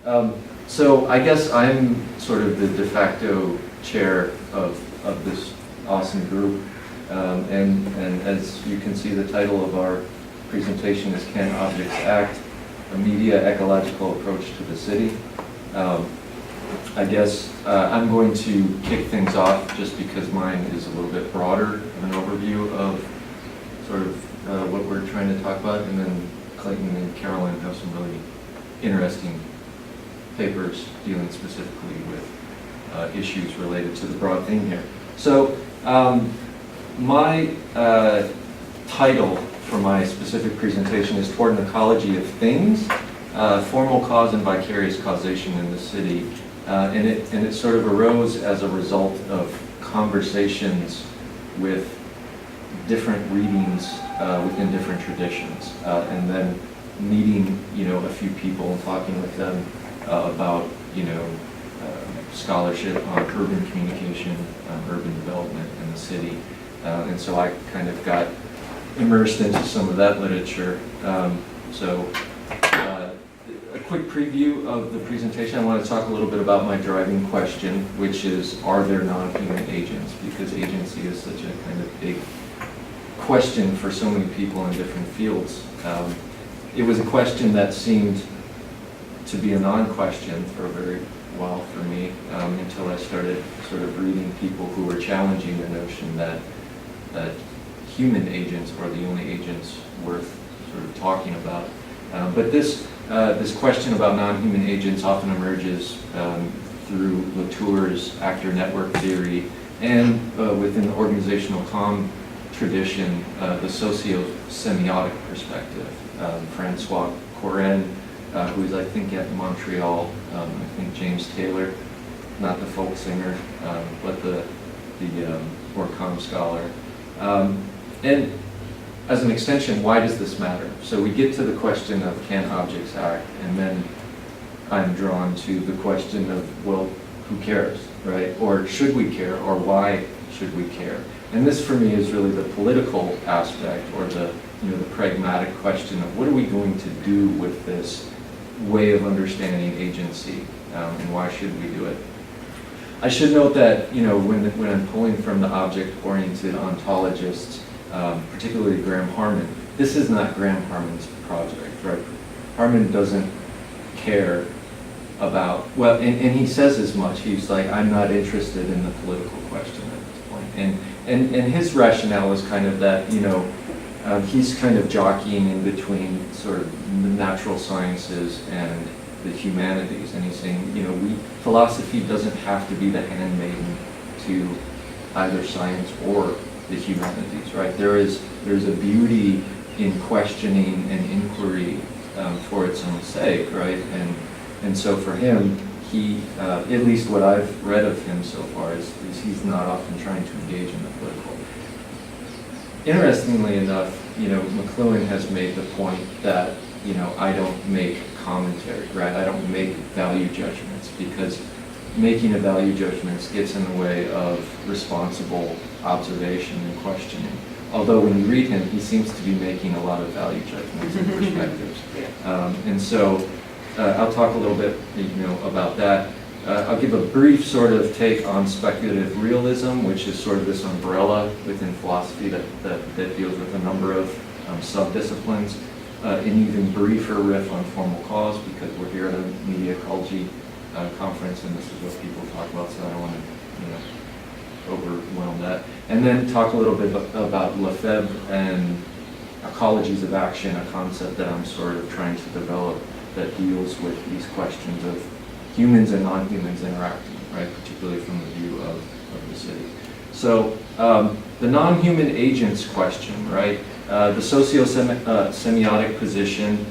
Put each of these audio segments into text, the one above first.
So I guess I'm sort of the de facto chair of this awesome group. And as you can see, the title of our presentation is Can Objects Act? A Media Ecological Approach to the City. I guess I'm going to kick things off just because mine is a little bit broader of an overview of sort of what we're trying to talk about, and then Clayton and Carolyn have some really interesting papers dealing specifically with issues related to the broad theme here. So my title for my specific presentation is Toward an Ecology of Things, Formal Cause and Vicarious Causation in the City. And it sort of arose as a result of conversations with different readings within different traditions, and then meeting, a few people and talking with them about, scholarship on urban communication, urban development in the city. And so I kind of got immersed into some of that literature. A quick preview of the presentation. I want to talk a little bit about my driving question, which is, are there non-human agents? Because agency is such a kind of big question for so many people in different fields. It was a question that seemed to be a non-question for a very while for me, until I started sort of reading people who were challenging the notion that human agents are the only agents worth sort of talking about. But this question about non-human agents often emerges through Latour's actor network theory, and within the organizational comm tradition, the socio-semiotic perspective. Francois Coren, who is, I think, at Montreal, I think James Taylor, not the folk singer, but the more comm scholar. And as an extension, why does this matter? So we get to the question of can objects act, and then I'm drawn to the question of, well, who cares, right? Or should we care, or why should we care? And this for me is really the political aspect, or the pragmatic question of what are we going to do with this way of understanding agency, and why should we do it? I should note that when I'm pulling from the object-oriented ontologists, particularly Graham Harman, this is not Graham Harman's project, right? Harman doesn't care about, well, and he says as much. He's like, I'm not interested in the political question at this point. And his rationale is kind of that, he's kind of jockeying in between sort of the natural sciences and the humanities, and he's saying, philosophy doesn't have to be the handmaiden to either science or the humanities, right? There's a beauty in questioning and inquiry for its own sake, right? And so for him, he, at least what I've read of him so far, is he's not often trying to engage in the political. Interestingly enough, McLuhan has made the point that, I don't make commentary, right? I don't make value judgments, because making a value judgments gets in the way of responsible observation and questioning. Although when you read him, he seems to be making a lot of value judgments and perspectives. And so I'll talk a little bit, about that. I'll give a brief sort of take on speculative realism, which is sort of this umbrella within philosophy that deals with a number of sub-disciplines. An even briefer riff on formal cause, because we're here at a media ecology conference, and this is what people talk about, so I don't want to overwhelm that. And then talk a little bit about Lefebvre and ecologies of action, a concept that I'm sort of trying to develop that deals with these questions of humans and non-humans interacting, right, particularly from the view of the city. So the non-human agents question, right, the socio-semiotic position,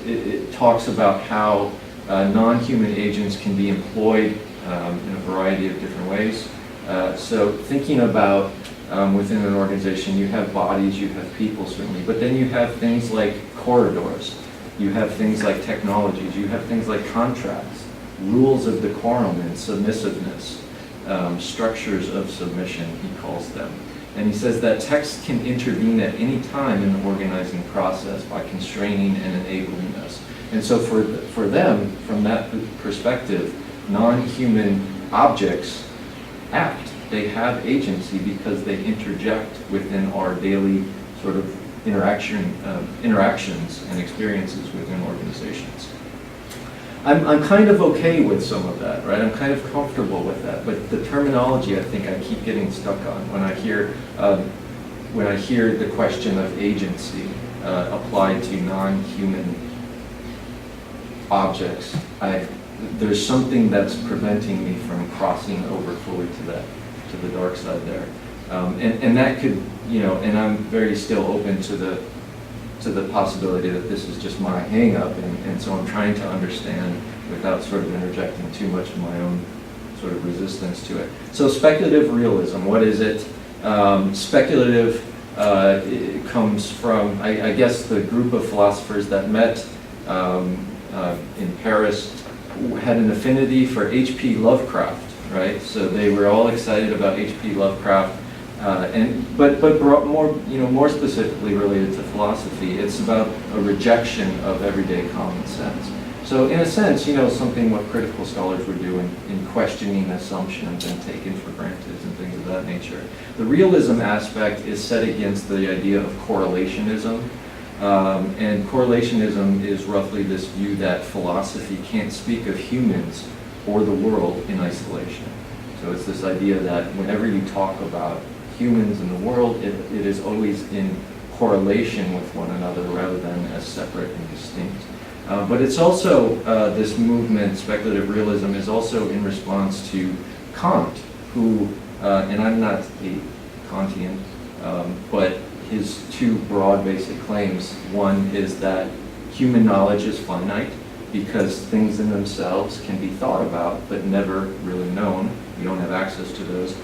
it talks about how non-human agents can be employed in a variety of different ways. So thinking about within an organization, you have bodies, you have people certainly, but then you have things like corridors, you have things like technologies, you have things like contracts, rules of decorum and submissiveness, structures of submission, he calls them. And he says that text can intervene at any time in the organizing process by constraining and enabling us. And so for them, from that perspective, non-human objects act. They have agency because they interject within our daily sort of interactions and experiences within organizations. I'm kind of okay with some of that, right? I'm kind of comfortable with that, but the terminology I think I keep getting stuck on when I hear the question of agency applied to non-human objects. There's something that's preventing me from crossing over fully to the dark side there, and that could, and I'm very still open to the possibility that this is just my hang-up, and so I'm trying to understand without sort of interjecting too much of my own sort of resistance to it. So speculative realism, what is it? Speculative it comes from, I guess, the group of philosophers that met in Paris had an affinity for H.P. Lovecraft, right? So they were all excited about H.P. Lovecraft. But more specifically related to philosophy, it's about a rejection of everyday common sense. So in a sense, something what critical scholars would do in questioning assumptions and taken for granted and things of that nature. The realism aspect is set against the idea of correlationism. And correlationism is roughly this view that philosophy can't speak of humans or the world in isolation. So it's this idea that whenever you talk about humans in the world, it is always in correlation with one another rather than as separate and distinct. But it's also, this movement, speculative realism, is also in response to Kant, who, and I'm not a Kantian, but his two broad basic claims. One is that human knowledge is finite because things in themselves can be thought about but never really known. You don't have access to those.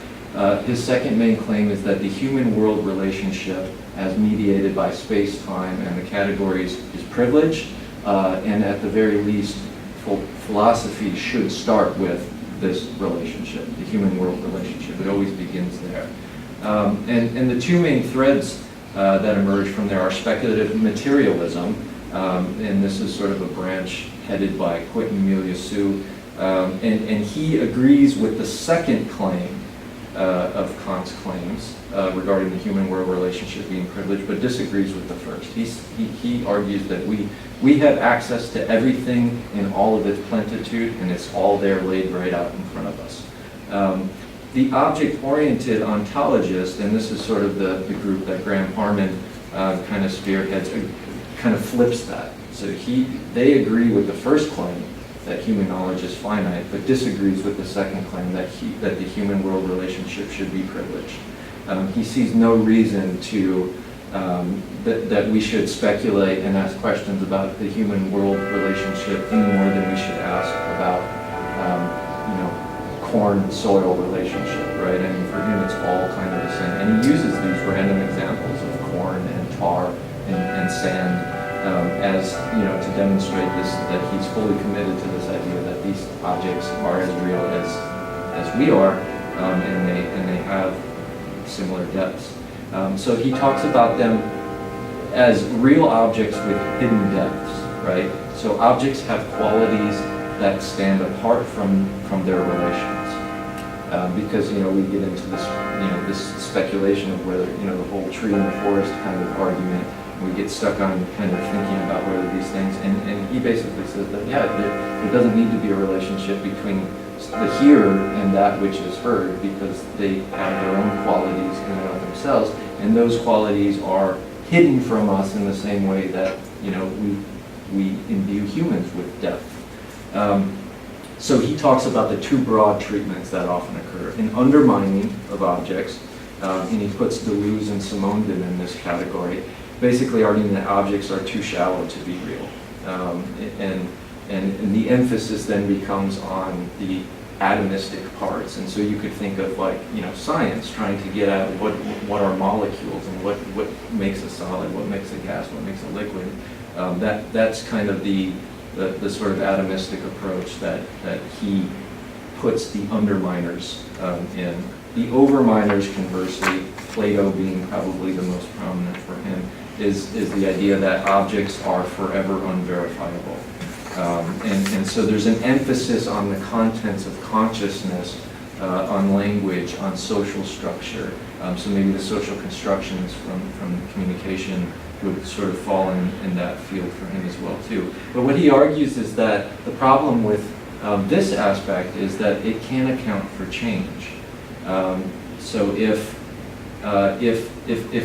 His second main claim is that the human-world relationship, as mediated by space-time and the categories, is privileged, and at the very least, philosophy should start with this relationship, the human-world relationship. It always begins there. And the two main threads that emerge from there are speculative materialism, and this is sort of a branch headed by Quentin Milieu, and he agrees with the second claim of Kant's claims regarding the human-world relationship being privileged, but disagrees with the first. He argues that we have access to everything in all of its plenitude, and it's all there laid right out in front of us. The object-oriented ontologist, and this is sort of the group that Graham Harman kind of spearheads, kind of flips that. So they agree with the first claim that human knowledge is finite, but disagrees with the second claim that the human-world relationship should be privileged. He sees no reason to that we should speculate and ask questions about the human-world relationship any more than we should ask about corn-soil relationship, right? I mean, for him, it's all kind of the same. And he uses these random examples of corn and tar and sand as, to demonstrate this, that he's fully committed to this idea that these objects are as real as we are, and they have similar depths. So he talks about them as real objects with hidden depths, right? So objects have qualities that stand apart from their relations. Because we get into this this speculation of whether the whole tree and the forest kind of argument. We get stuck on kind of thinking about whether these things, and he basically says that there doesn't need to be a relationship between the hearer and that which is heard, because they have their own qualities in and of themselves, and those qualities are hidden from us in the same way that we imbue humans with depth. So he talks about the two broad treatments that often occur: an undermining of objects, and he puts Deleuze and Simondon in this category, basically arguing that objects are too shallow to be real. And the emphasis then becomes on the atomistic parts. And so you could think of science trying to get at what are molecules and what makes a solid, what makes a gas, what makes a liquid. That's kind of the sort of atomistic approach that he puts the underminers in. The overminers, conversely, Plato being probably the most prominent for him, is the idea that objects are forever unverifiable. And so there's an emphasis on the contents of consciousness, on language, on social structure. So maybe the social constructions from communication would sort of fall in that field for him as well too. But what he argues is that the problem with this aspect is that it can account for change. So if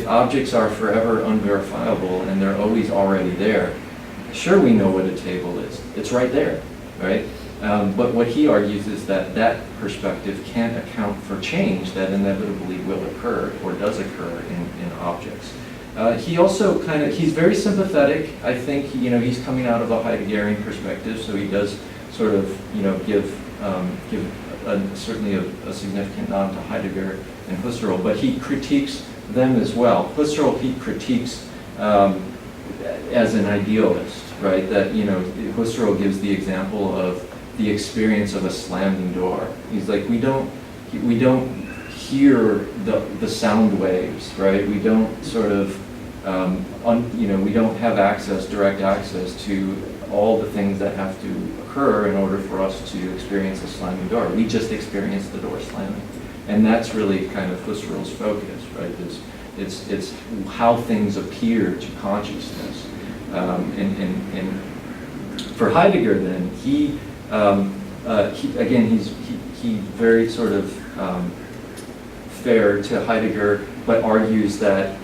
objects are forever unverifiable and they're always already there, sure, we know what a table is. It's right there, right? But what he argues is that that perspective can't account for change that inevitably will occur or does occur in objects. He also he's very sympathetic. I think, he's coming out of a Heideggerian perspective, so he does sort of, give certainly a significant nod to Heidegger and Husserl, but he critiques them as well. Husserl he critiques as an idealist, right? That, Husserl gives the example of the experience of a slamming door. He's like, we don't hear the sound waves, right? We don't sort of, we don't have direct access to all the things that have to occur in order for us to experience a slamming door. We just experience the door slamming. And that's really kind of Husserl's focus, right? It's how things appear to consciousness. And for Heidegger then, he's very sort of fair to Heidegger, but argues that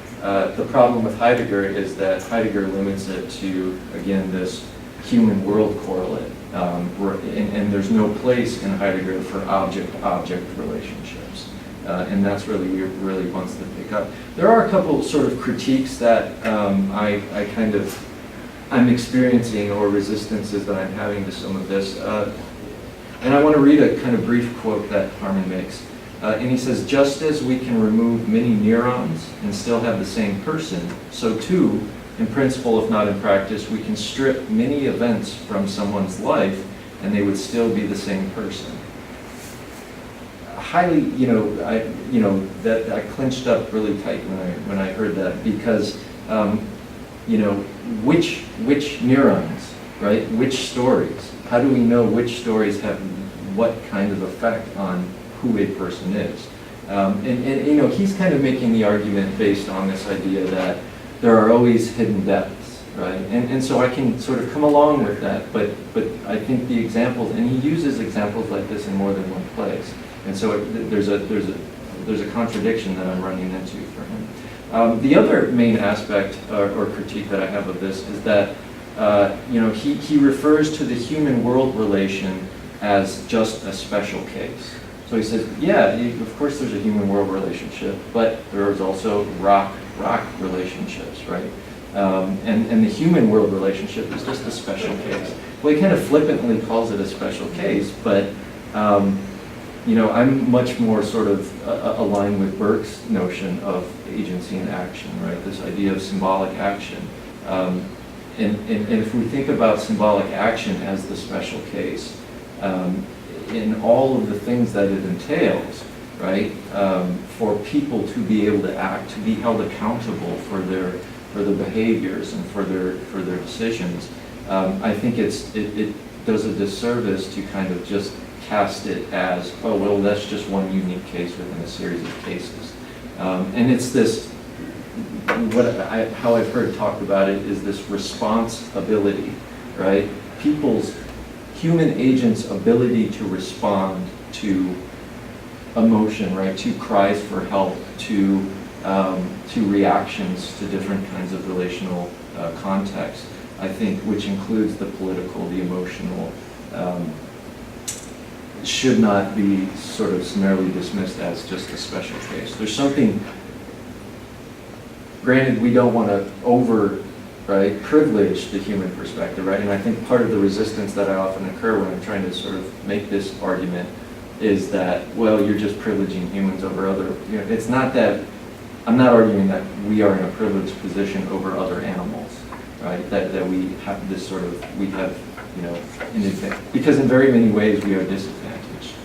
the problem with Heidegger is that Heidegger limits it to, again, this human world correlate. And there's no place in Heidegger for object-object relationships. And that's really he really wants to pick up. There are a couple sort of critiques that I'm experiencing, or resistances that I'm having to some of this. And I want to read a kind of brief quote that Harman makes. And he says, just as we can remove many neurons and still have the same person, so too, in principle if not in practice, we can strip many events from someone's life and they would still be the same person. Highly, that I clenched up really tight when I heard that, because which neurons, right? Which stories? How do we know which stories have what kind of effect on who a person is? And he's kind of making the argument based on this idea that there are always hidden depths, right? And so I can sort of come along with that, but I think the examples, and he uses examples like this in more than one place, and so there's a contradiction that I'm running into for him. The other main aspect or critique that I have of this is that he refers to the human-world relation as just a special case. So he says, yeah, of course there's a human-world relationship, but there's also rock relationships, right? And the human-world relationship is just a special case. Well, he kind of flippantly calls it a special case, but I'm much more sort of aligned with Burke's notion of agency and action, right? This idea of symbolic action. And if we think about symbolic action as the special case, in all of the things that it entails, right? For people to be able to act, to be held accountable for their behaviors and for their decisions, I think it does a disservice to kind of just cast it as, oh, well, that's just one unique case within a series of cases. And it's this, how I've heard talked about it is this responsibility, right? Human agents' ability to respond to emotion, right? To cries for help, to reactions to different kinds of relational contexts, I think, which includes the political, the emotional, should not be sort of summarily dismissed as just a special case. There's something, granted, we don't want to privilege the human perspective, right? And I think part of the resistance that I often occur when I'm trying to sort of make this argument is that, well, you're just privileging humans over other, it's not that, I'm not arguing that we are in a privileged position over other animals, right? That we have this sort of, we have, because in very many ways we are disadvantaged,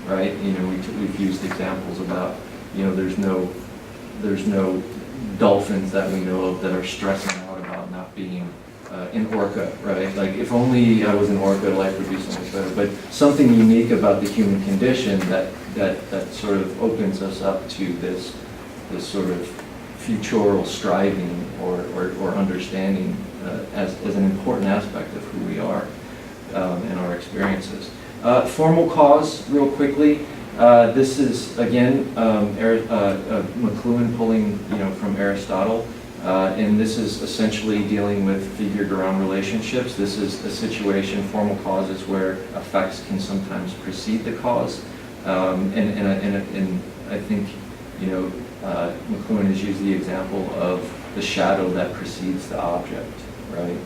right? We've used examples about, there's no there's no dolphins that we know of that are stressing out about not being in orca, right? Like, if only I was in orca, life would be so much better. But something unique about the human condition that sort of opens us up to this sort of futural striving or understanding as an important aspect of who we are and our experiences. Formal cause, real quickly. This is, again, McLuhan pulling, from Aristotle. And this is essentially dealing with figured around relationships. This is a situation, formal causes, where effects can sometimes precede the cause. And I think, McLuhan has used the example of the shadow that precedes the object, right?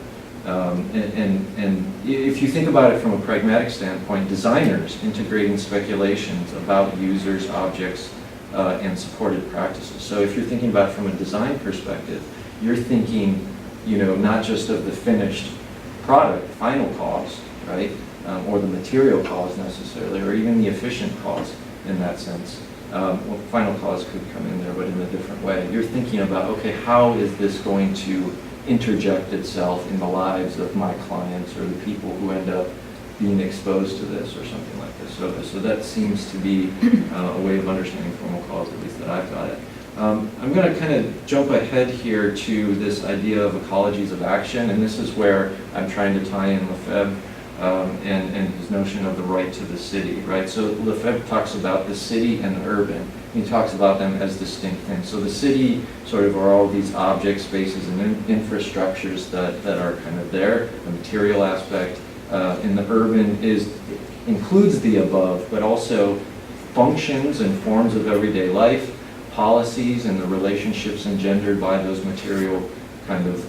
And if you think about it from a pragmatic standpoint, designers integrating speculations about users, objects, and supported practices. So if you're thinking about it from a design perspective, you're thinking, not just of the finished product, final cause, right? Or the material cause necessarily, or even the efficient cause in that sense. Well, final cause could come in there, but in a different way. You're thinking about, okay, how is this going to interject itself in the lives of my clients or the people who end up being exposed to this or something like this. So that seems to be a way of understanding formal cause, at least that I've got it. I'm going to kind of jump ahead here to this idea of ecologies of action, and this is where I'm trying to tie in Lefebvre and his notion of the right to the city, right? So Lefebvre talks about the city and the urban. He talks about them as distinct things. So the city sort of are all these objects, spaces, and infrastructures that are kind of there, the material aspect. And the urban includes the above, but also functions and forms of everyday life, policies, and the relationships engendered by those material kind of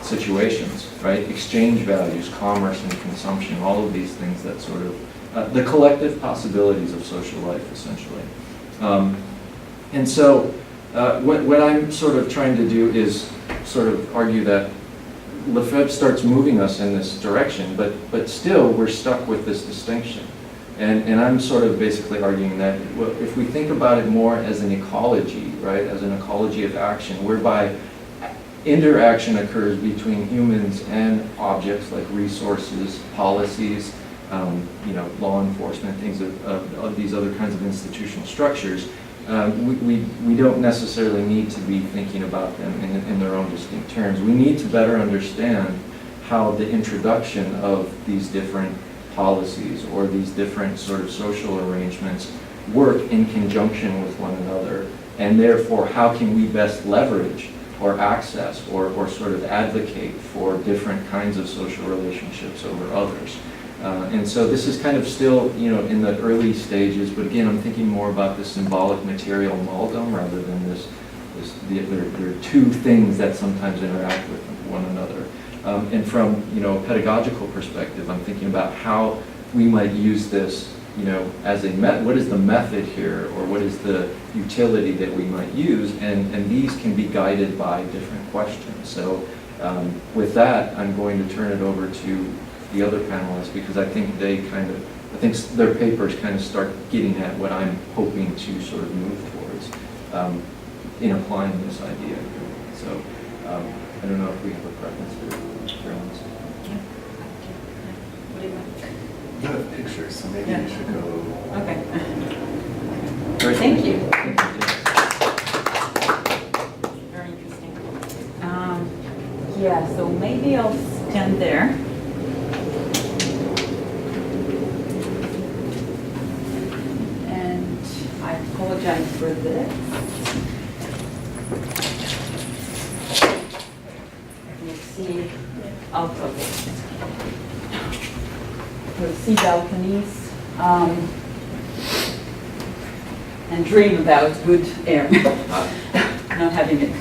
situations, right? Exchange values, commerce and consumption, all of these things that sort of, the collective possibilities of social life, essentially. And so what I'm sort of trying to do is sort of argue that Lefebvre starts moving us in this direction, but still we're stuck with this distinction. And I'm sort of basically arguing that, well, if we think about it more as an ecology, right, as an ecology of action, whereby interaction occurs between humans and objects like resources, policies, law enforcement, things of these other kinds of institutional structures, we don't necessarily need to be thinking about them in their own distinct terms. We need to better understand how the introduction of these different policies or these different sort of social arrangements work in conjunction with one another, and therefore how can we best leverage or access or sort of advocate for different kinds of social relationships over others. And so this is kind of still, in the early stages, but again, I'm thinking more about the symbolic material amalgam rather than there are two things that sometimes interact with one another. And from, a pedagogical perspective, I'm thinking about how we might use this, as what is the method here, or what is the utility that we might use, and these can be guided by different questions. So with that, I'm going to turn it over to the other panelists, because I think their papers kind of start getting at what I'm hoping to sort of move towards in applying this idea. So I don't know if we have a preference for everyone's. What do you want? You have pictures, so maybe you should go. Okay. Great. Thank you. Very interesting. Yeah, so maybe I'll stand there. And I apologize for this. You see, you'll see balconies and dream about good air, not having it.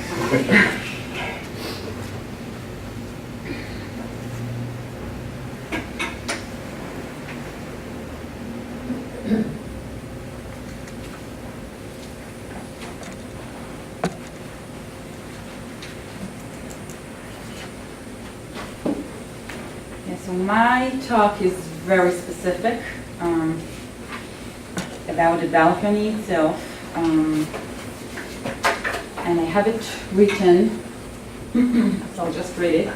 So my talk is very specific about the balcony itself. and I have it written, so I'll just read it.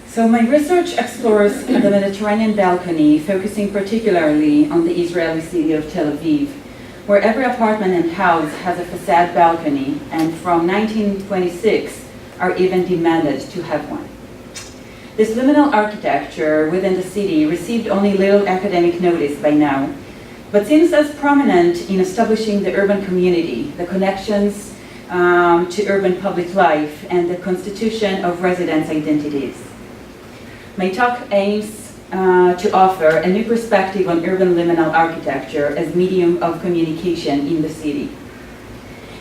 So my research explores the Mediterranean balcony, focusing particularly on the Israeli city of Tel Aviv, where every apartment and house has a facade balcony, and from 1926 are even demanded to have one. This liminal architecture within the city received only little academic notice by now, but seems as prominent in establishing the urban community, the connections to urban public life, and the constitution of residents' identities. My talk aims to offer a new perspective on urban liminal architecture as medium of communication in the city.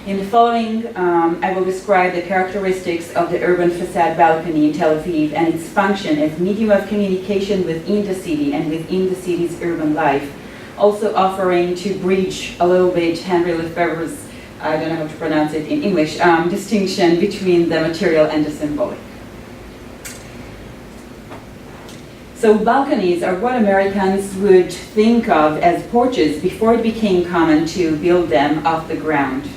In the following, I will describe the characteristics of the urban facade balcony in Tel Aviv and its function as medium of communication within the city and within the city's urban life, also offering to bridge a little bit Henry Lefebvre's, I don't know how to pronounce it in English, distinction between the material and the symbolic. So balconies are what Americans would think of as porches before it became common to build them off the ground.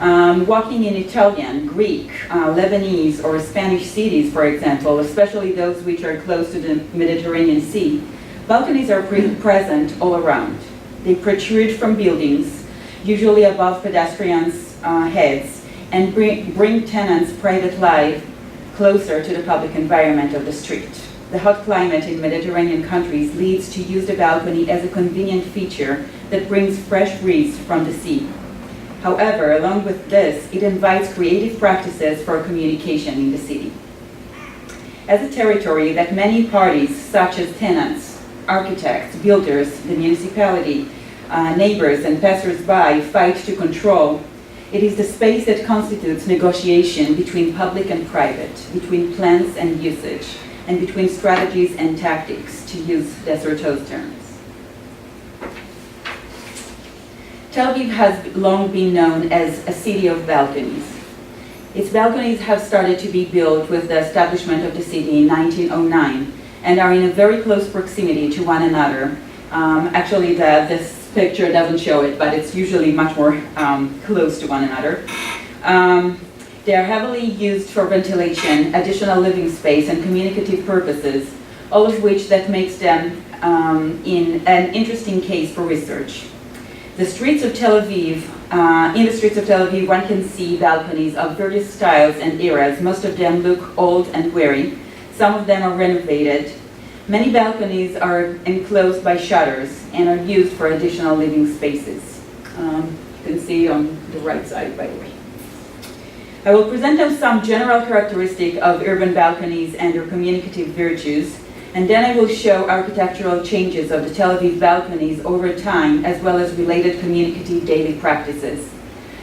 Walking in Italian, Greek, Lebanese, or Spanish cities, for example, especially those which are close to the Mediterranean Sea, balconies are present all around. They protrude from buildings, usually above pedestrians' heads, and bring tenants' private life closer to the public environment of the street. The hot climate in Mediterranean countries leads to use the balcony as a convenient feature that brings fresh breeze from the sea. However, along with this, it invites creative practices for communication in the city. As a territory that many parties, such as tenants, architects, builders, the municipality, neighbors, and passers-by fight to control, it is the space that constitutes negotiation between public and private, between plans and usage, and between strategies and tactics, to use Desserteau's terms. Tel Aviv has long been known as a city of balconies. Its balconies have started to be built with the establishment of the city in 1909 and are in a very close proximity to one another. Actually, this picture doesn't show it, but it's usually much more close to one another. They are heavily used for ventilation, additional living space, and communicative purposes, all of which that makes them in an interesting case for research. In the streets of Tel Aviv, one can see balconies of various styles and eras. Most of them look old and weary. Some of them are renovated. Many balconies are enclosed by shutters and are used for additional living spaces. You can see on the right side, by the way. I will present them some general characteristics of urban balconies and their communicative virtues, and then I will show architectural changes of the Tel Aviv balconies over time, as well as related communicative daily practices.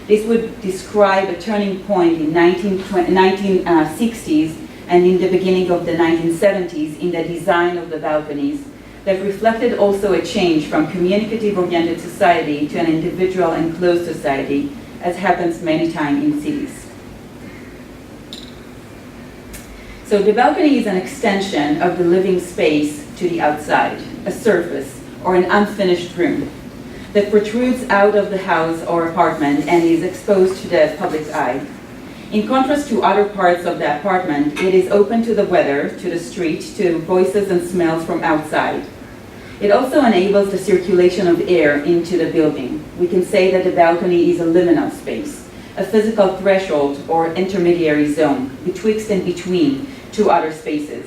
This would describe a turning point in 1960s and in the beginning of the 1970s in the design of the balconies that reflected also a change from communicative-oriented society to an individual enclosed society, as happens many times in cities. So the balcony is an extension of the living space to the outside, a surface or an unfinished room that protrudes out of the house or apartment and is exposed to the public eye. In contrast to other parts of the apartment, it is open to the weather, to the street, to voices and smells from outside. It also enables the circulation of air into the building. We can say that the balcony is a liminal space, a physical threshold or intermediary zone betwixt and between two other spaces.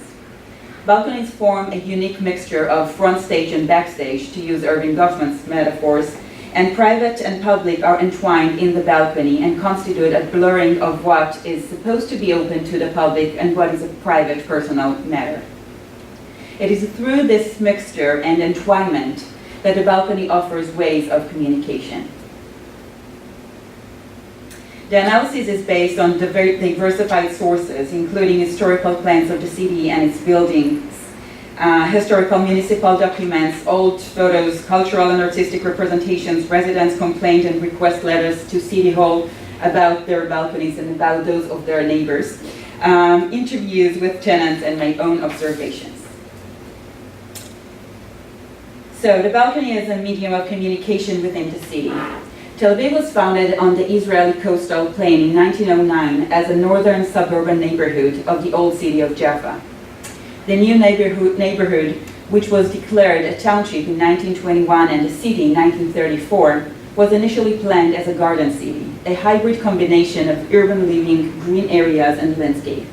Balconies form a unique mixture of front stage and backstage, to use Irving Goffman's metaphors, and private and public are entwined in the balcony and constitute a blurring of what is supposed to be open to the public and what is a private personal matter. It is through this mixture and entwinement that the balcony offers ways of communication. The analysis is based on diversified sources, including historical plans of the city and its buildings, historical municipal documents, old photos, cultural and artistic representations, residents' complaint and request letters to City Hall, about their balconies and about those of their neighbors, interviews with tenants, and my own observations. So the balcony is a medium of communication within the city. Tel Aviv was founded on the Israeli coastal plain in 1909 as a northern suburban neighborhood of the old city of Jaffa. The new neighborhood, which was declared a township in 1921 and a city in 1934, was initially planned as a garden city, a hybrid combination of urban living, green areas, and landscape.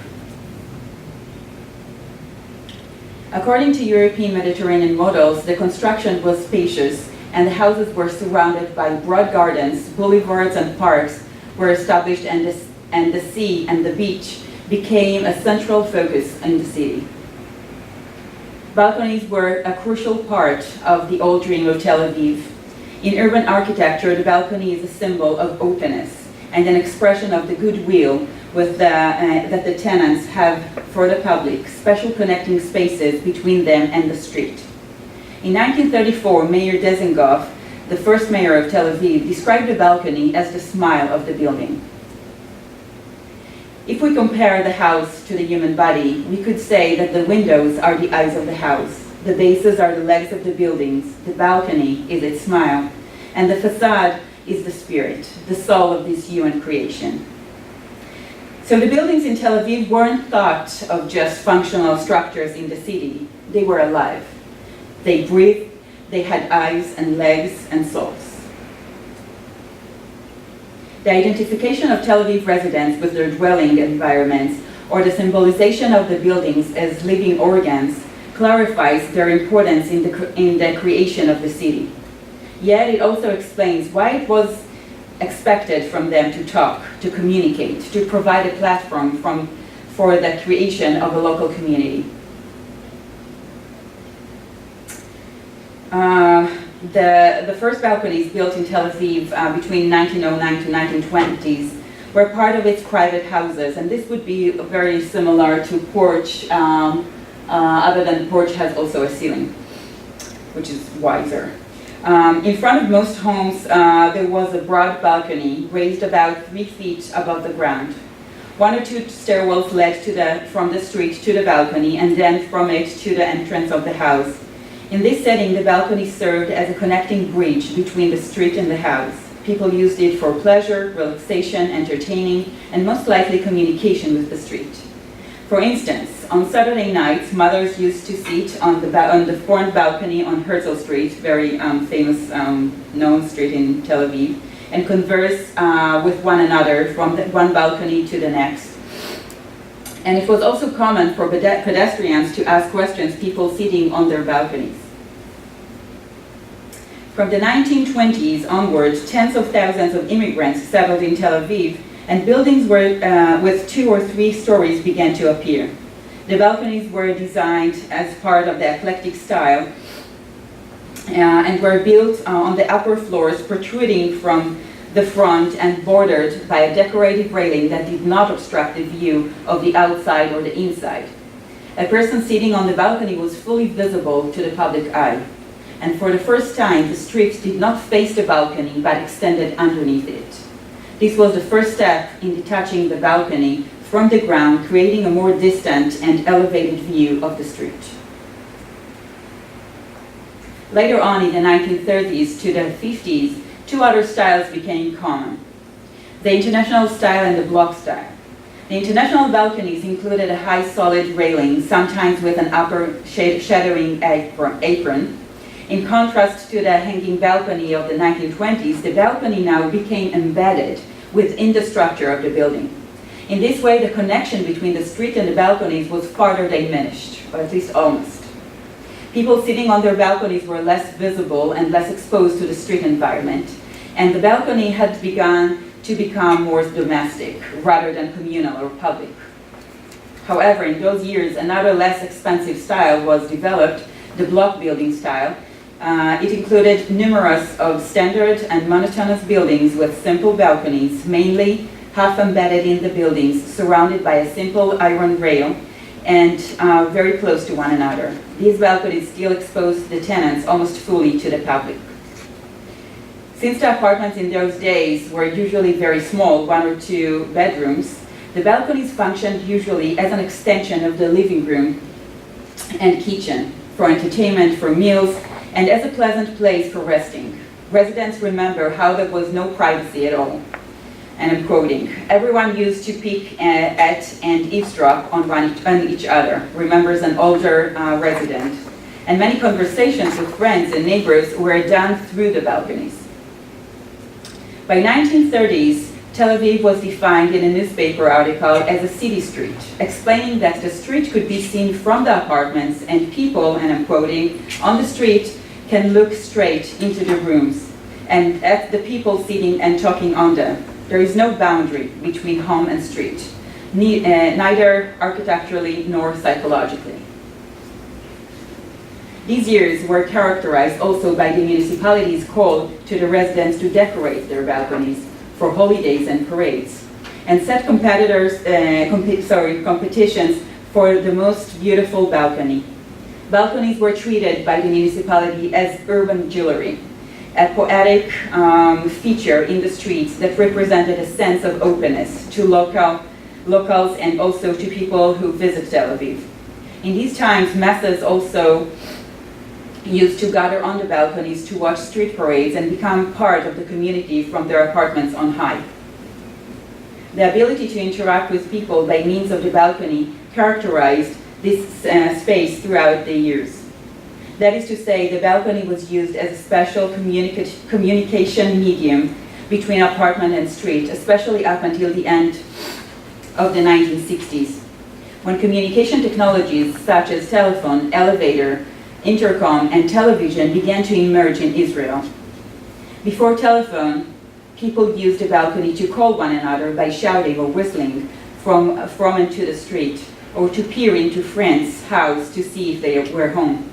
According to European Mediterranean models, the construction was spacious and the houses were surrounded by broad gardens, boulevards and parks were established, and the sea and the beach became a central focus in the city. Balconies were a crucial part of the old dream of Tel Aviv. In urban architecture, the balcony is a symbol of openness and an expression of the goodwill that the tenants have for the public, special connecting spaces between them and the street. In 1934, Mayor Dizengoff, the first mayor of Tel Aviv, described the balcony as the smile of the building. If we compare the house to the human body, we could say that the windows are the eyes of the house, the bases are the legs of the buildings, the balcony is its smile, and the facade is the spirit, the soul of this human creation. So the buildings in Tel Aviv weren't thought of just functional structures in the city, they were alive. They breathed, they had eyes and legs and souls. The identification of Tel Aviv residents with their dwelling environments or the symbolization of the buildings as living organs clarifies their importance in the creation of the city. Yet it also explains why it was expected from them to talk, to communicate, to provide a platform for the creation of a local community. The first balconies built in Tel Aviv between 1909 to 1920s were part of its private houses, and this would be very similar to porch, other than the porch has also a ceiling, which is wider. In front of most homes, there was a broad balcony raised about 3 feet above the ground. 1 or 2 stairwells led from the street to the balcony, and then from it to the entrance of the house. In this setting, the balcony served as a connecting bridge between the street and the house. People used it for pleasure, relaxation, entertaining, and most likely communication with the street. For instance, on Saturday nights, mothers used to sit on the front balcony on Herzl Street, very famous known street in Tel Aviv, and converse with one another from one balcony to the next. And it was also common for pedestrians to ask questions people sitting on their balconies. From the 1920s onwards, tens of thousands of immigrants settled in Tel Aviv, and buildings with 2 or 3 stories began to appear. The balconies were designed as part of the eclectic style and were built on the upper floors, protruding from the front and bordered by a decorative railing that did not obstruct the view of the outside or the inside. A person sitting on the balcony was fully visible to the public eye. And for the first time, the street did not face the balcony, but extended underneath it. This was the first step in detaching the balcony from the ground, creating a more distant and elevated view of the street. Later on in the 1930s to the 50s, 2 other styles became common: the international style and the block style. The international balconies included a high solid railing, sometimes with an upper shadowing apron. In contrast to the hanging balcony of the 1920s, the balcony now became embedded within the structure of the building. In this way, the connection between the street and the balconies was further diminished, or at least almost. People sitting on their balconies were less visible and less exposed to the street environment, and the balcony had begun to become more domestic rather than communal or public. However, in those years, another less expensive style was developed, the block building style. It included numerous of standard and monotonous buildings with simple balconies, mainly half embedded in the buildings, surrounded by a simple iron rail and very close to one another. These balconies still exposed the tenants almost fully to the public. Since the apartments in those days were usually very small, 1 or 2 bedrooms, the balconies functioned usually as an extension of the living room and kitchen for entertainment, for meals, and as a pleasant place for resting. Residents remember how there was no privacy at all. And I'm quoting, "Everyone used to peek at and eavesdrop on each other," remembers an older resident. And many conversations with friends and neighbors were done through the balconies. By 1930s, Tel Aviv was defined in a newspaper article as a city street, explaining that the street could be seen from the apartments and people, and I'm quoting, "on the street can look straight into the rooms and at the people sitting and talking on them. There is no boundary between home and street, neither architecturally nor psychologically." These years were characterized also by the municipality's call to the residents to decorate their balconies for holidays and parades, and set competitions for the most beautiful balcony. Balconies were treated by the municipality as urban jewelry, a poetic feature in the streets that represented a sense of openness to locals and also to people who visit Tel Aviv. In these times, masses also used to gather on the balconies to watch street parades and become part of the community from their apartments on high. The ability to interact with people by means of the balcony characterized this space throughout the years. That is to say, the balcony was used as a special communication medium between apartment and street, especially up until the end of the 1960s, when communication technologies such as telephone, elevator, intercom, and television began to emerge in Israel. Before telephone, people used the balcony to call one another by shouting or whistling from and to the street, or to peer into friends' house to see if they were home.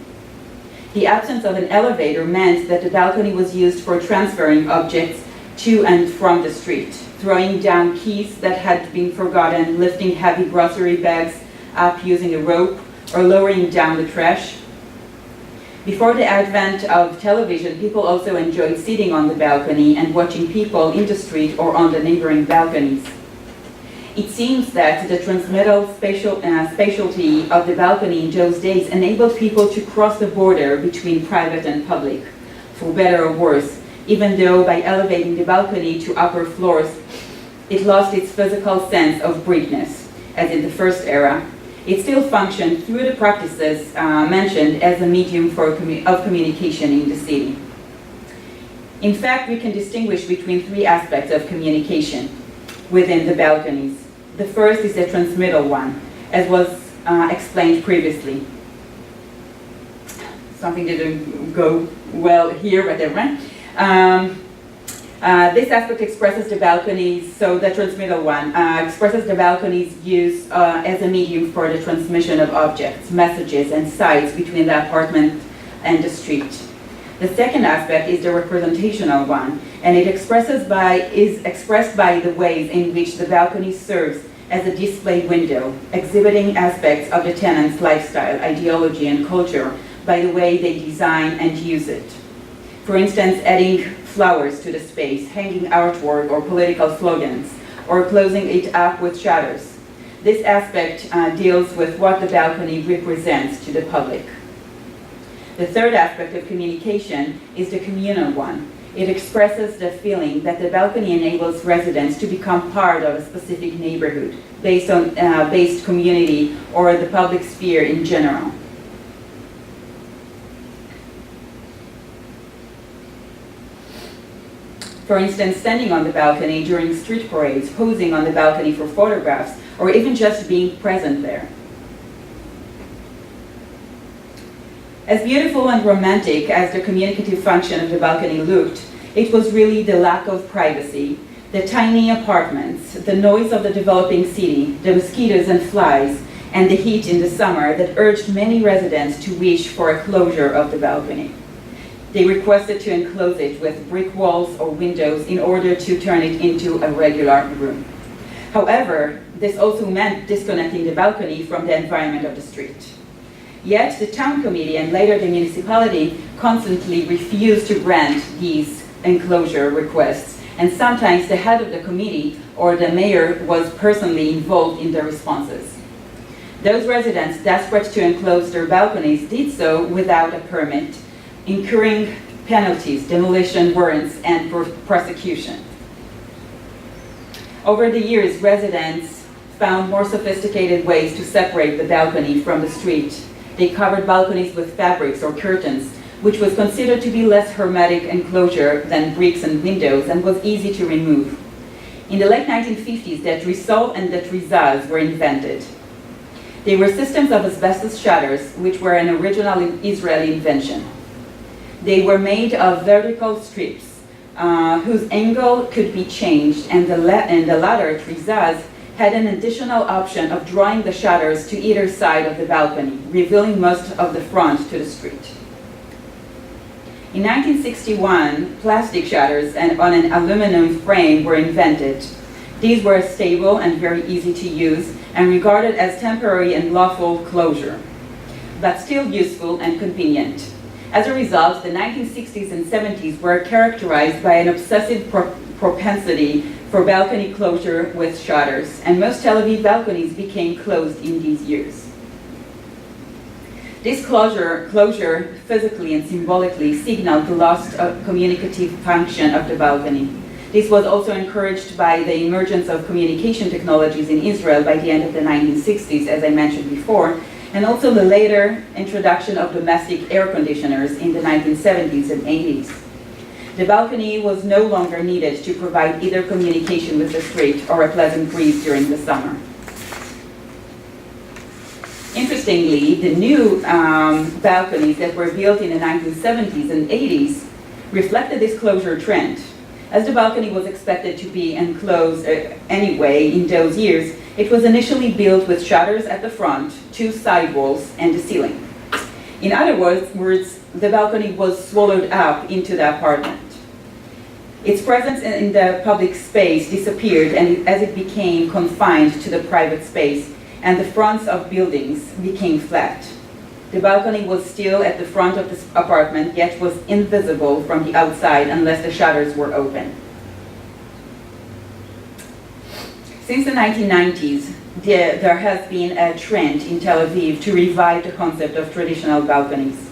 The absence of an elevator meant that the balcony was used for transferring objects to and from the street, throwing down keys that had been forgotten, lifting heavy grocery bags up using a rope, or lowering down the trash. Before the advent of television, people also enjoyed sitting on the balcony and watching people in the street or on the neighboring balconies. It seems that the transmittal spatiality of the balcony in those days enabled people to cross the border between private and public, for better or worse, even though by elevating the balcony to upper floors, it lost its physical sense of briefness, as in the first era. It still functioned through the practices mentioned as a medium of communication in the city. In fact, we can distinguish between 3 aspects of communication within the balconies. The first is the transmittal one, as was explained previously. Something didn't go well here, whatever. This aspect expresses the balconies, so the transmittal one expresses the balcony's use as a medium for the transmission of objects, messages, and sights between the apartment and the street. The second aspect is the representational one, and it is expressed by the ways in which the balcony serves as a display window, exhibiting aspects of the tenant's lifestyle, ideology, and culture by the way they design and use it. For instance, adding flowers to the space, hanging artwork or political slogans, or closing it up with shutters. This aspect deals with what the balcony represents to the public. The third aspect of communication is the communal one. It expresses the feeling that the balcony enables residents to become part of a specific neighborhood, based community, or the public sphere in general. For instance, standing on the balcony during street parades, posing on the balcony for photographs, or even just being present there. As beautiful and romantic as the communicative function of the balcony looked, it was really the lack of privacy, the tiny apartments, the noise of the developing city, the mosquitoes and flies, and the heat in the summer that urged many residents to wish for a closure of the balcony. They requested to enclose it with brick walls or windows in order to turn it into a regular room. However, this also meant disconnecting the balcony from the environment of the street. Yet the town committee and later the municipality constantly refused to grant these enclosure requests, and sometimes the head of the committee or the mayor was personally involved in the responses. Those residents desperate to enclose their balconies did so without a permit, incurring penalties, demolition warrants, and prosecution. Over the years, residents found more sophisticated ways to separate the balcony from the street. They covered balconies with fabrics or curtains, which was considered to be less hermetic enclosure than bricks and windows and was easy to remove. In the late 1950s, the trisol and the trizaz were invented. They were systems of asbestos shutters, which were an original Israeli invention. They were made of vertical strips, whose angle could be changed, and the latter, trizaz, had an additional option of drawing the shutters to either side of the balcony, revealing most of the front to the street. In 1961, plastic shutters on an aluminum frame were invented. These were stable and very easy to use and regarded as temporary and lawful closure, but still useful and convenient. As a result, the 1960s and 70s were characterized by an obsessive propensity for balcony closure with shutters, and most Tel Aviv balconies became closed in these years. This closure physically and symbolically signaled the lost communicative function of the balcony. This was also encouraged by the emergence of communication technologies in Israel by the end of the 1960s, as I mentioned before, and also the later introduction of domestic air conditioners in the 1970s and 80s. The balcony was no longer needed to provide either communication with the street or a pleasant breeze during the summer. Interestingly, the new balconies that were built in the 1970s and 80s reflected this closure trend. As the balcony was expected to be enclosed anyway in those years, it was initially built with shutters at the front, 2 sidewalls, and a ceiling. In other words, the balcony was swallowed up into the apartment. Its presence in the public space disappeared as it became confined to the private space, and the fronts of buildings became flat. The balcony was still at the front of the apartment, yet was invisible from the outside unless the shutters were open. Since the 1990s, there has been a trend in Tel Aviv to revive the concept of traditional balconies.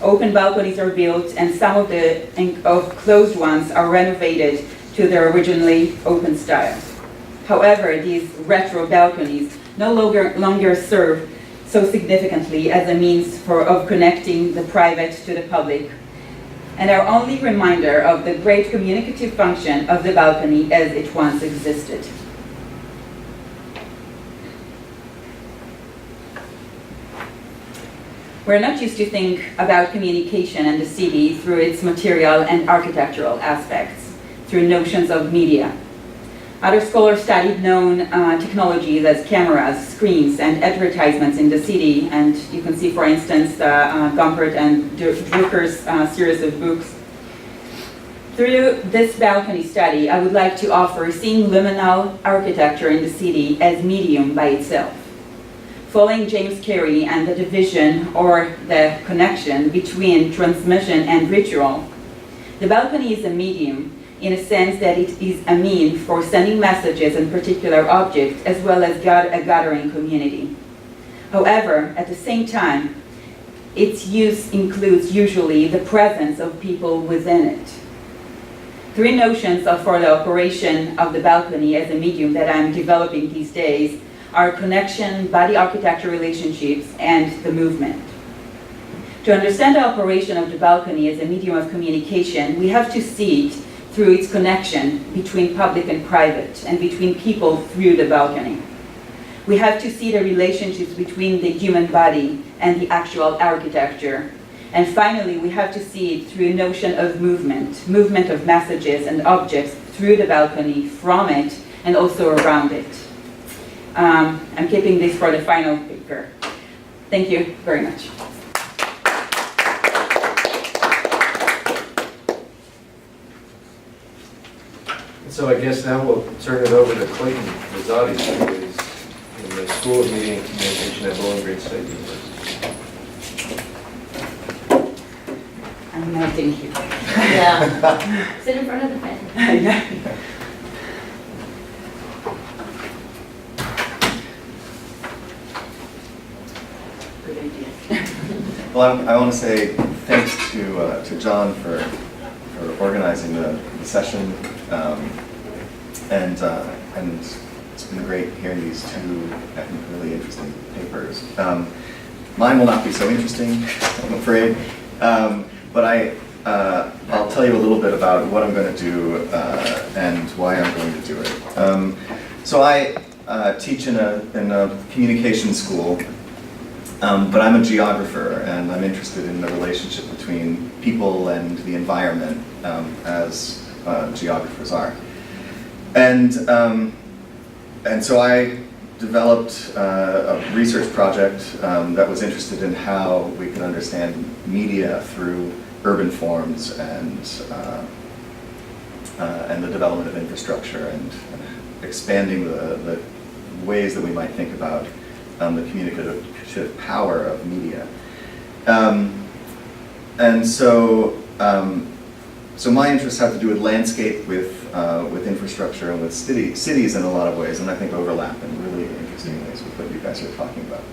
Open balconies are built, and some of closed ones are renovated to their originally open style. However, these retro balconies no longer serve so significantly as a means of connecting the private to the public, and are only reminder of the great communicative function of the balcony as it once existed. We're not used to think about communication and the city through its material and architectural aspects, through notions of media. Other scholars studied known technologies as cameras, screens, and advertisements in the city, and you can see, for instance, Concurrent and Drucker's series of books. Through this balcony study, I would like to offer seeing liminal architecture in the city as medium by itself. Following James Carey and the division or the connection between transmission and ritual, the balcony is a medium in a sense that it is a mean for sending messages and particular objects as well as a gathering community. However, at the same time, its use includes usually the presence of people within it. 3 notions for the operation of the balcony as a medium that I'm developing these days are connection, body-architecture relationships, and the movement. To understand the operation of the balcony as a medium of communication, we have to see it through its connection between public and private, and between people through the balcony. We have to see the relationships between the human body and the actual architecture. And finally, we have to see it through a notion of movement of messages and objects through the balcony, from it, and also around it. I'm keeping this for the final speaker. Thank you very much. So I guess now we'll turn it over to Clayton Rosati, who is in the School of Media and Communication at Bowling Green State University. I'm melting here. Yeah. Sit in front of the fan. Good idea. Well, I want to say thanks to John for organizing the session, and it's been great hearing these two, I think, really interesting papers. Mine will not be so interesting, I'm afraid, but I'll tell you a little bit about what I'm going to do and why I'm going to do it. So I teach in a communication school. But I'm a geographer, and I'm interested in the relationship between people and the environment, as geographers are. And so I developed a research project that was interested in how we could understand media through urban forms and the development of infrastructure and expanding the ways that we might think about the communicative power of media. And so my interests have to do with landscape, with infrastructure, and with cities in a lot of ways, and I think overlap in really interesting ways with what you guys are talking about.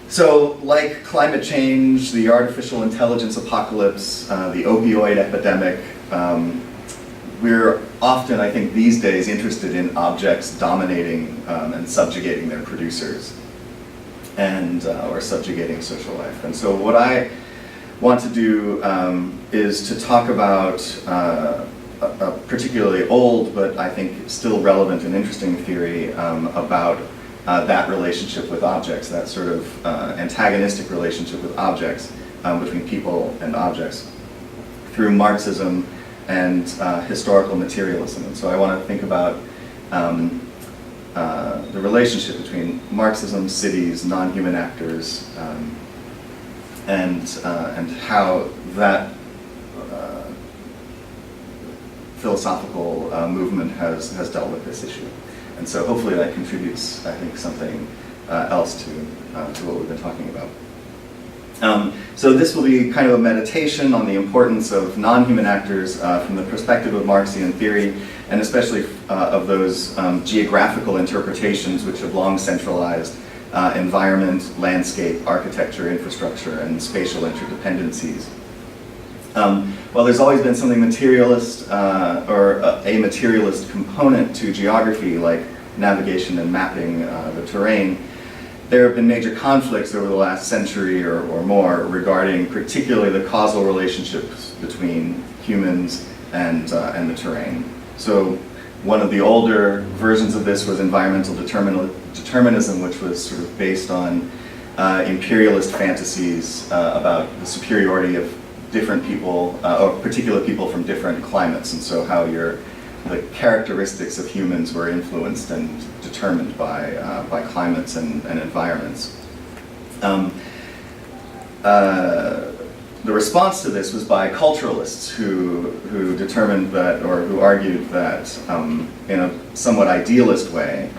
So like climate change, the artificial intelligence apocalypse, the opioid epidemic, we're often, I think, these days interested in objects dominating and subjugating their producers, and or subjugating social life. And so what I want to do is to talk about a particularly old, but I think still relevant and interesting theory about that relationship with objects, that sort of antagonistic relationship with objects, between people and objects, through Marxism and historical materialism. And so I want to think about the relationship between Marxism, cities, non-human actors, and how that philosophical movement has dealt with this issue. And so hopefully that contributes, I think, something else to what we've been talking about. So this will be kind of a meditation on the importance of non-human actors from the perspective of Marxian theory, and especially of those geographical interpretations which have long centralized environment, landscape, architecture, infrastructure, and spatial interdependencies. While there's always been something materialist or a materialist component to geography, like navigation and mapping the terrain, there have been major conflicts over the last century or more regarding particularly the causal relationships between humans and the terrain. So one of the older versions of this was environmental determinism, which was sort of based on imperialist fantasies about the superiority of different people, or particular people from different climates, and so how the characteristics of humans were influenced and determined by climates and environments. The response to this was by culturalists who determined that, or who argued that, in a somewhat idealist way,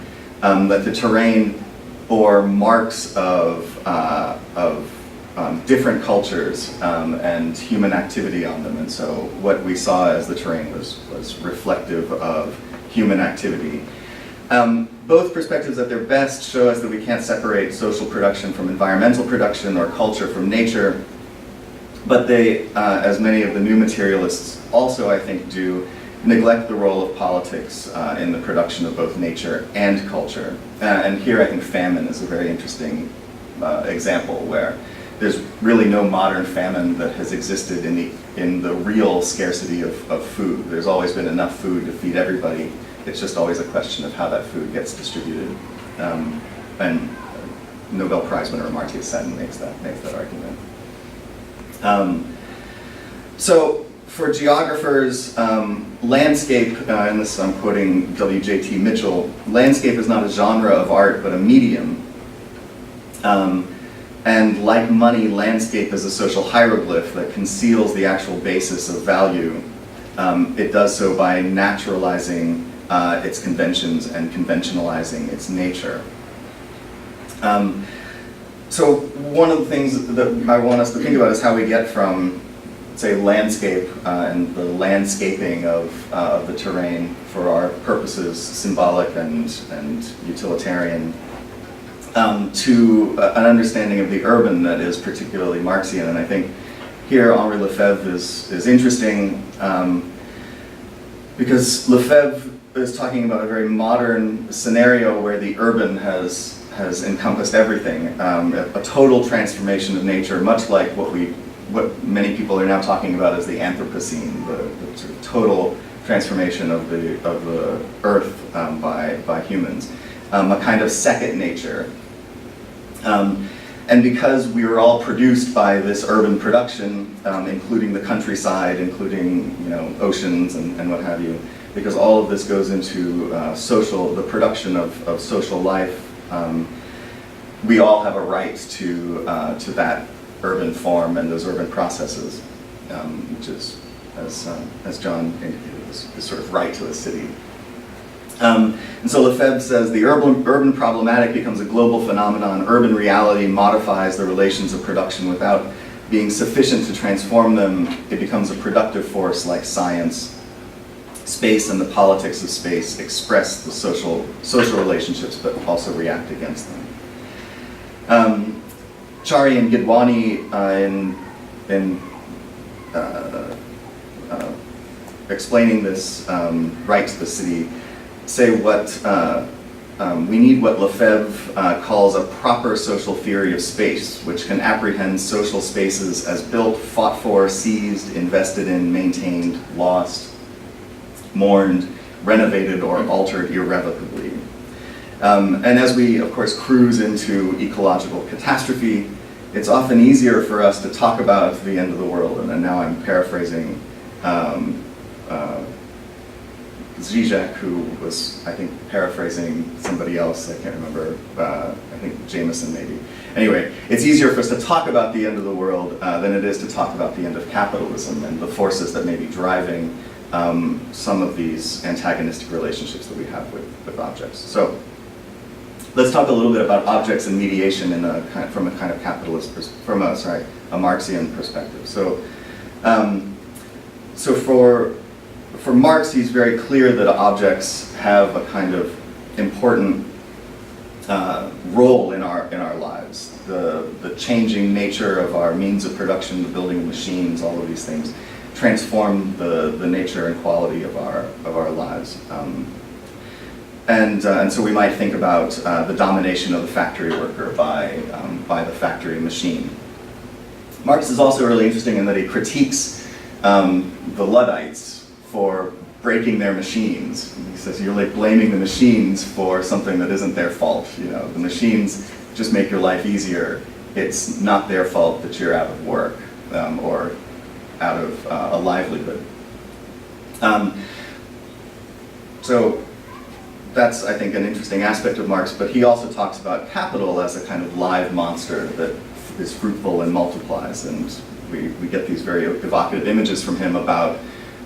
that the terrain bore marks of different cultures and human activity on them, and so what we saw as the terrain was reflective of human activity. Both perspectives at their best show us that we can't separate social production from environmental production or culture from nature, but they, as many of the new materialists also, I think, do, neglect the role of politics in the production of both nature and culture. And here I think famine is a very interesting example where there's really no modern famine that has existed in the real scarcity of food. There's always been enough food to feed everybody. It's just always a question of how that food gets distributed. And Nobel Prize winner Amartya Sen makes that argument. So for geographers, landscape, and this I'm quoting W.J.T. Mitchell, landscape is not a genre of art but a medium. And like money, landscape is a social hieroglyph that conceals the actual basis of value. It does so by naturalizing its conventions and conventionalizing its nature. So one of the things that I want us to think about is how we get from, say, landscape and the landscaping of the terrain for our purposes, symbolic and utilitarian, to an understanding of the urban that is particularly Marxian. And I think here Henri Lefebvre is interesting because Lefebvre is talking about a very modern scenario where the urban has encompassed everything, a total transformation of nature, much like what many people are now talking about as the Anthropocene, the sort of total transformation of the earth by humans, a kind of second nature. And because we were all produced by this urban production, including the countryside, including oceans and what have you, because all of this goes into the production of social life, we all have a right to that urban form and those urban processes, which is, as John indicated, this sort of right to a city. And so Lefebvre says the urban problematic becomes a global phenomenon. Urban reality modifies the relations of production without being sufficient to transform them. It becomes a productive force like science. Space and the politics of space express the social relationships, but also react against them. Chari and Gidwani in explaining this right to the city say we need what Lefebvre calls a proper social theory of space, which can apprehend social spaces as built, fought for, seized, invested in, maintained, lost, mourned, renovated, or altered irrevocably. And as we, of course, cruise into ecological catastrophe, it's often easier for us to talk about the end of the world. And now I'm paraphrasing Zizek, who was, I think, paraphrasing somebody else. I can't remember. I think Jameson, maybe. Anyway, it's easier for us to talk about the end of the world than it is to talk about the end of capitalism and the forces that may be driving some of these antagonistic relationships that we have with objects. So let's talk a little bit about objects and mediation from a kind of capitalist, a Marxian perspective. So, for Marx, he's very clear that objects have a kind of important role in our lives. The changing nature of our means of production, the building of machines, all of these things transform the nature and quality of our lives. And so we might think about the domination of the factory worker by the factory machine. Marx is also really interesting in that he critiques the Luddites for breaking their machines. He says you're like blaming the machines for something that isn't their fault. The machines just make your life easier. It's not their fault that you're out of work or out of a livelihood. So that's, I think, an interesting aspect of Marx, but he also talks about capital as a kind of live monster that is fruitful and multiplies, and we get these very evocative images from him about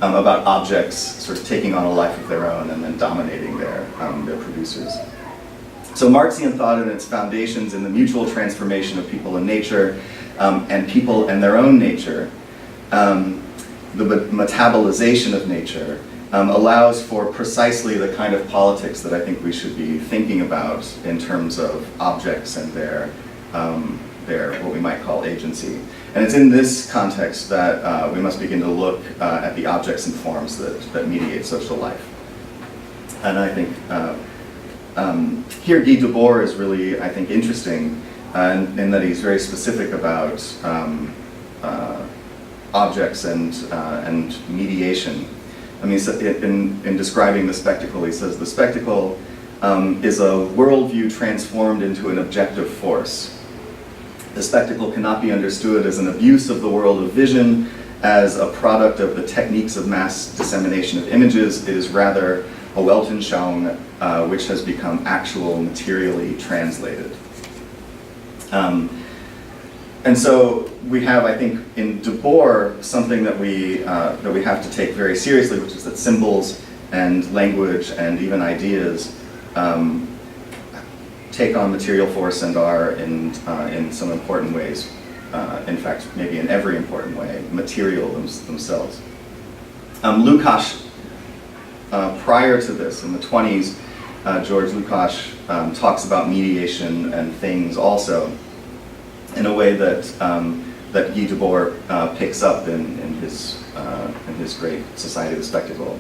objects sort of taking on a life of their own and then dominating their producers. So Marxian thought in its foundations in the mutual transformation of people and nature, and people and their own nature, the metabolization of nature, allows for precisely the kind of politics that I think we should be thinking about in terms of objects and their what we might call agency. And it's in this context that we must begin to look at the objects and forms that mediate social life. And I think here Guy Debord is really, I think, interesting in that he's very specific about objects and mediation. I mean, in describing the spectacle, he says, the spectacle is a worldview transformed into an objective force. The spectacle cannot be understood as an abuse of the world of vision, as a product of the techniques of mass dissemination of images. It is rather a Weltanschauung which has become actual, materially translated. And so we have, I think, in Debord, something that we have to take very seriously, which is that symbols and language and even ideas take on material force and are in some important ways, in fact, maybe in every important way, material themselves. Lukács, prior to this, in the 20s, George Lukács talks about mediation and things also in a way that that Guy Debord picks up in his great Society of the Spectacle.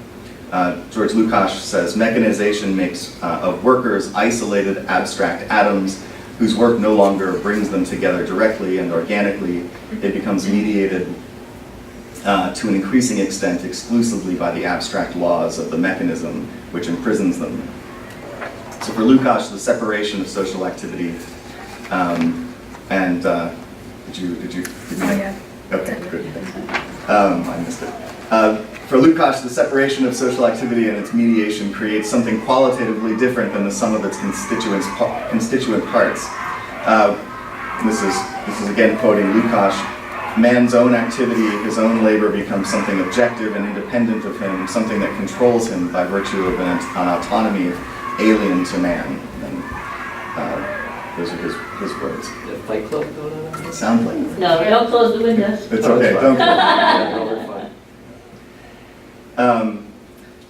George Lukács says, mechanization makes of workers isolated abstract atoms whose work no longer brings them together directly and organically. It becomes mediated to an increasing extent exclusively by the abstract laws of the mechanism which imprisons them. So for Lukács, the separation of social activity and did you yeah. Okay, good. I missed it. For Lukács, the separation of social activity and its mediation creates something qualitatively different than the sum of its constituent parts. This is again quoting Lukács. Man's own activity, his own labor becomes something objective and independent of him, something that controls him by virtue of an autonomy alien to man. And those are his words. The Fight Club going on? It sounds like it. No, don't close the windows. It's okay, don't close. Yeah, no, we're fine.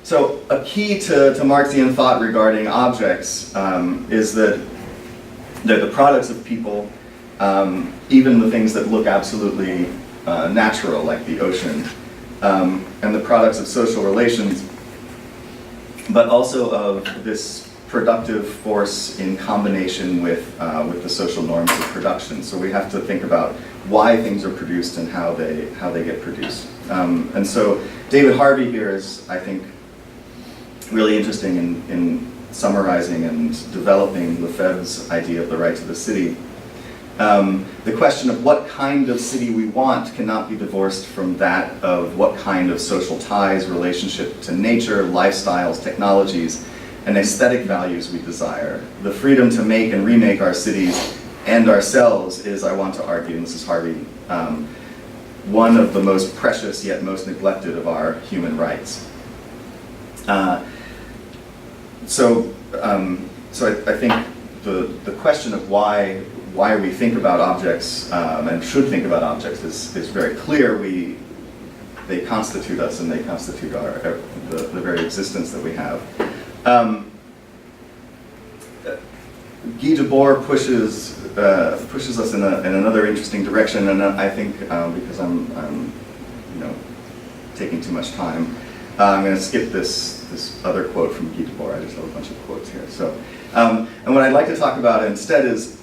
So a key to Marxian thought regarding objects is that they're the products of people, even the things that look absolutely natural, like the ocean, and the products of social relations, but also of this productive force in combination with the social norms of production. So we have to think about why things are produced and how they get produced. And so David Harvey here is, I think, really interesting in summarizing and developing Lefebvre's idea of the right to the city. The question of what kind of city we want cannot be divorced from that of what kind of social ties, relationship to nature, lifestyles, technologies, and aesthetic values we desire. The freedom to make and remake our cities and ourselves is, I want to argue, and this is Harvey, one of the most precious yet most neglected of our human rights. So I think the question of why we think about objects and should think about objects is very clear. They constitute us and they constitute the very existence that we have. Guy Debord pushes us in another interesting direction, and I think because I'm taking too much time, I'm going to skip this other quote from Guy Debord. I just have a bunch of quotes here. So, and what I'd like to talk about instead is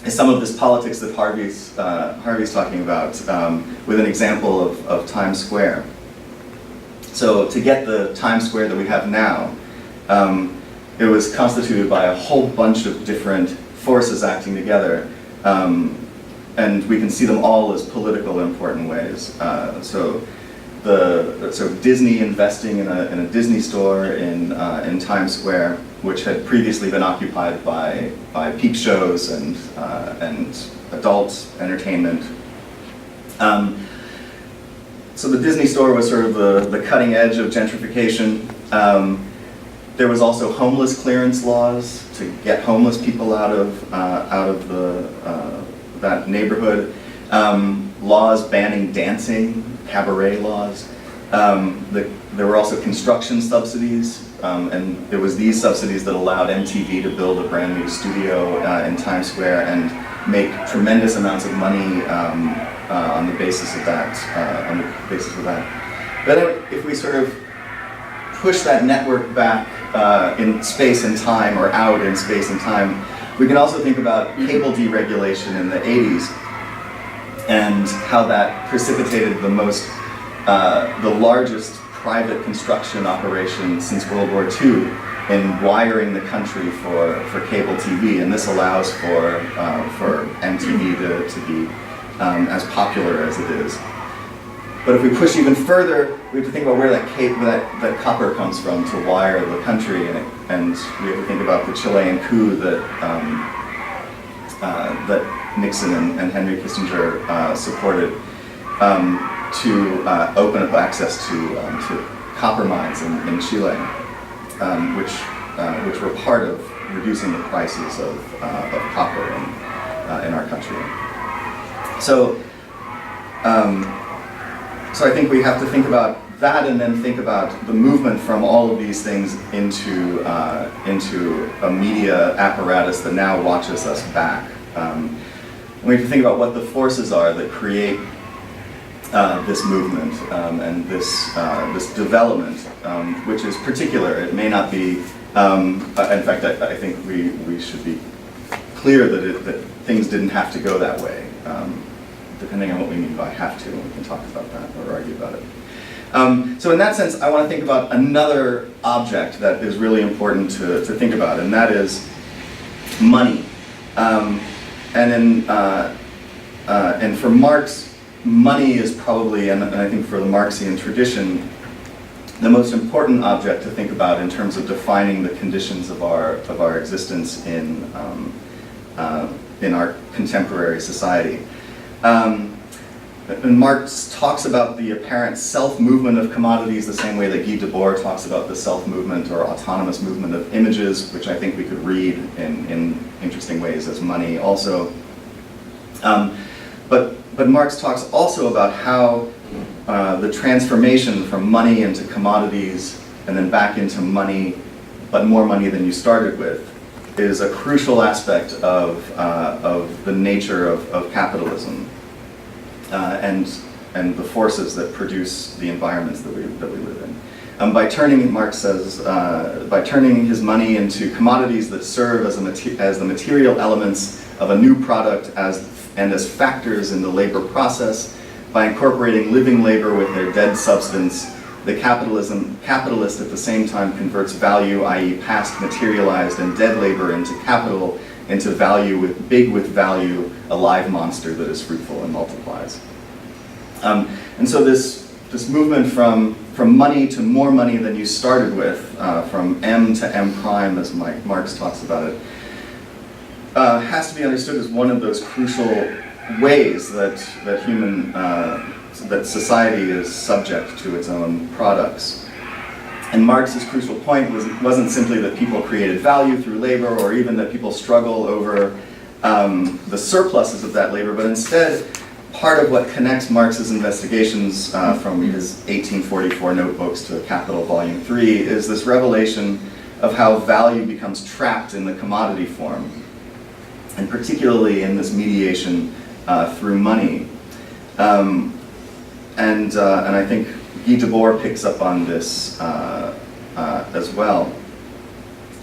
some of this politics that Harvey's talking about with an example of Times Square. So to get the Times Square that we have now, it was constituted by a whole bunch of different forces acting together, and we can see them all as political in important ways. So Disney investing in a Disney store in Times Square, which had previously been occupied by peep shows and adult entertainment. So the Disney store was sort of the cutting edge of gentrification. There was also homeless clearance laws to get homeless people out of that neighborhood. Laws banning dancing, cabaret laws. There were also construction subsidies, and it was these subsidies that allowed MTV to build a brand new studio in Times Square and make tremendous amounts of money on the basis of that. But if we sort of push that network back in space and time, or out in space and time, we can also think about cable deregulation in the 80s and how that precipitated the largest private construction operation since World War II in wiring the country for cable TV, and this allows for MTV to be as popular as it is. But if we push even further, we have to think about where that copper comes from to wire the country, and we have to think about the Chilean coup that Nixon and Henry Kissinger supported to open up access to copper mines in Chile, which were part of reducing the prices of copper in our country. So, so I think we have to think about that, and then think about the movement from all of these things into a media apparatus that now watches us back. We have to think about what the forces are that create this movement and this development, which is particular. It may not be. In fact, I think we should be clear that things didn't have to go that way. Depending on what we mean by have to, and we can talk about that or argue about it. So in that sense, I want to think about another object that is really important to think about, and that is money. And for Marx, money is probably, and I think for the Marxian tradition, the most important object to think about in terms of defining the conditions of our existence in our contemporary society. And Marx talks about the apparent self-movement of commodities the same way that Guy Debord talks about the self-movement or autonomous movement of images, which I think we could read in interesting ways as money also. But Marx talks also about how the transformation from money into commodities and then back into money, but more money than you started with, is a crucial aspect of the nature of capitalism. And the forces that produce the environments that we live in. By turning, Marx says, by turning his money into commodities that serve as the material elements of a new product and as factors in the labor process, by incorporating living labor with their dead substance, the capitalist at the same time converts value, i.e. past materialized and dead labor, into capital, into value with value, a live monster that is fruitful and multiplies. And so this movement from money to more money than you started with, from M to M prime, as Marx talks about it, has to be understood as one of those crucial ways that society is subject to its own products. And Marx's crucial point wasn't simply that people created value through labor, or even that people struggle over the surpluses of that labor, but instead, part of what connects Marx's investigations from his 1844 notebooks to Capital Volume 3 is this revelation of how value becomes trapped in the commodity form, and particularly in this mediation through money. And I think Guy Debord picks up on this as well.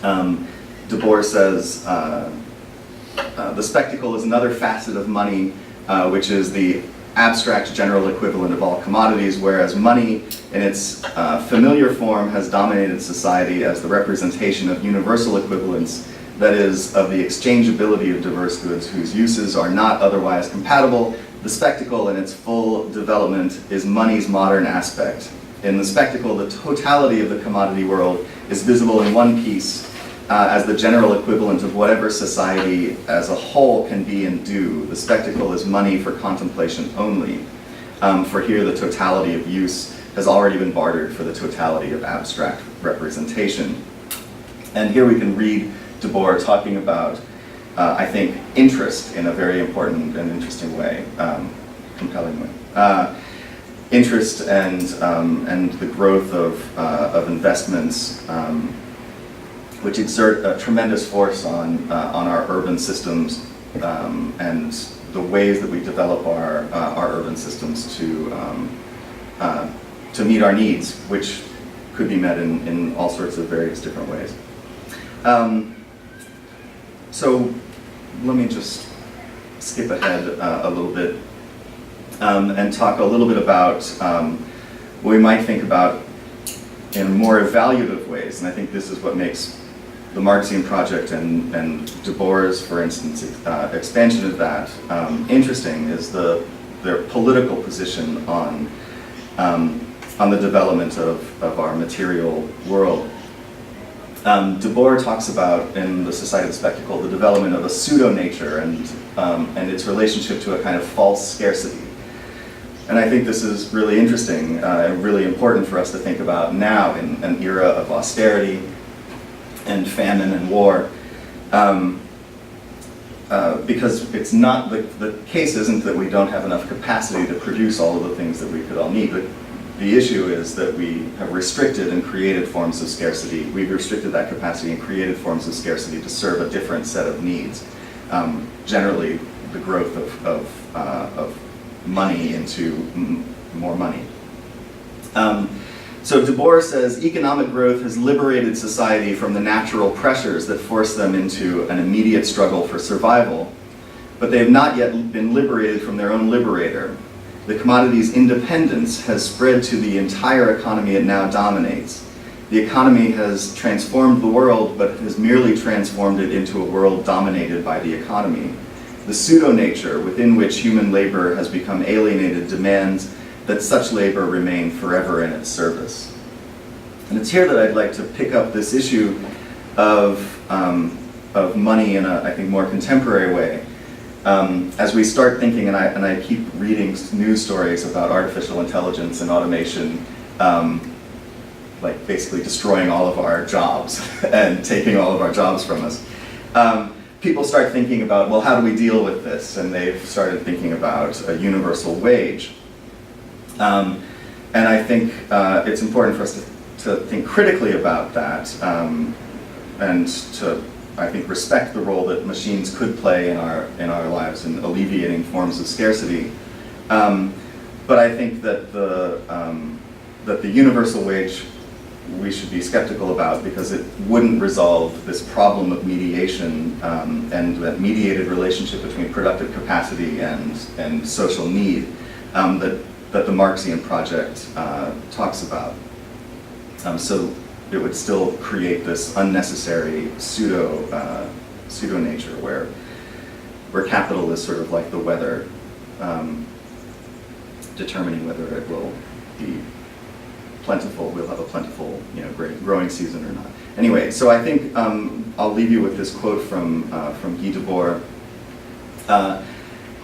Debord says, the spectacle is another facet of money, which is the abstract general equivalent of all commodities, whereas money in its familiar form has dominated society as the representation of universal equivalence, that is, of the exchangeability of diverse goods whose uses are not otherwise compatible. The spectacle in its full development is money's modern aspect. In the spectacle, the totality of the commodity world is visible in one piece as the general equivalent of whatever society as a whole can be and do. The spectacle is money for contemplation only. For here, the totality of use has already been bartered for the totality of abstract representation. And here we can read Debord talking about, I think, interest in a very important and interesting way, compelling way. Interest and the growth of investments, which exert a tremendous force on our urban systems and the ways that we develop our urban systems to meet our needs, which could be met in all sorts of various different ways. So let me just skip ahead a little bit and talk a little bit about what we might think about in more evaluative ways. And I think this is what makes the Marxian project and Debord's, for instance, expansion of that interesting, is their political position on the development of our material world. Debord talks about, in The Society of the Spectacle, the development of a pseudo-nature and its relationship to a kind of false scarcity. And I think this is really interesting and really important for us to think about now in an era of austerity and famine and war, Because it's not, the case isn't that we don't have enough capacity to produce all of the things that we could all need. The issue is that we have restricted and created forms of scarcity. We've restricted that capacity and created forms of scarcity to serve a different set of needs. Generally, the growth of money into more money. So Du Bois says, economic growth has liberated society from the natural pressures that force them into an immediate struggle for survival, but they have not yet been liberated from their own liberator. The commodity's independence has spread to the entire economy it now dominates. The economy has transformed the world, but has merely transformed it into a world dominated by the economy. The pseudo-nature within which human labor has become alienated demands that such labor remain forever in its service. And it's here that I'd like to pick up this issue of money in a, I think, more contemporary way. As we start thinking, and I keep reading news stories about artificial intelligence and automation, like basically destroying all of our jobs and taking all of our jobs from us. People start thinking about, well, how do we deal with this? And they've started thinking about a universal wage. And I think it's important for us to think critically about that and to, I think, respect the role that machines could play in our lives in alleviating forms of scarcity. But I think that the universal wage we should be skeptical about, because it wouldn't resolve this problem of mediation and that mediated relationship between productive capacity and social need that the Marxian project talks about. So it would still create this unnecessary pseudo-nature where capital is sort of like the weather, determining whether it will be plentiful, we'll have a plentiful, great growing season or not. Anyway, so I think I'll leave you with this quote from Guy Debord.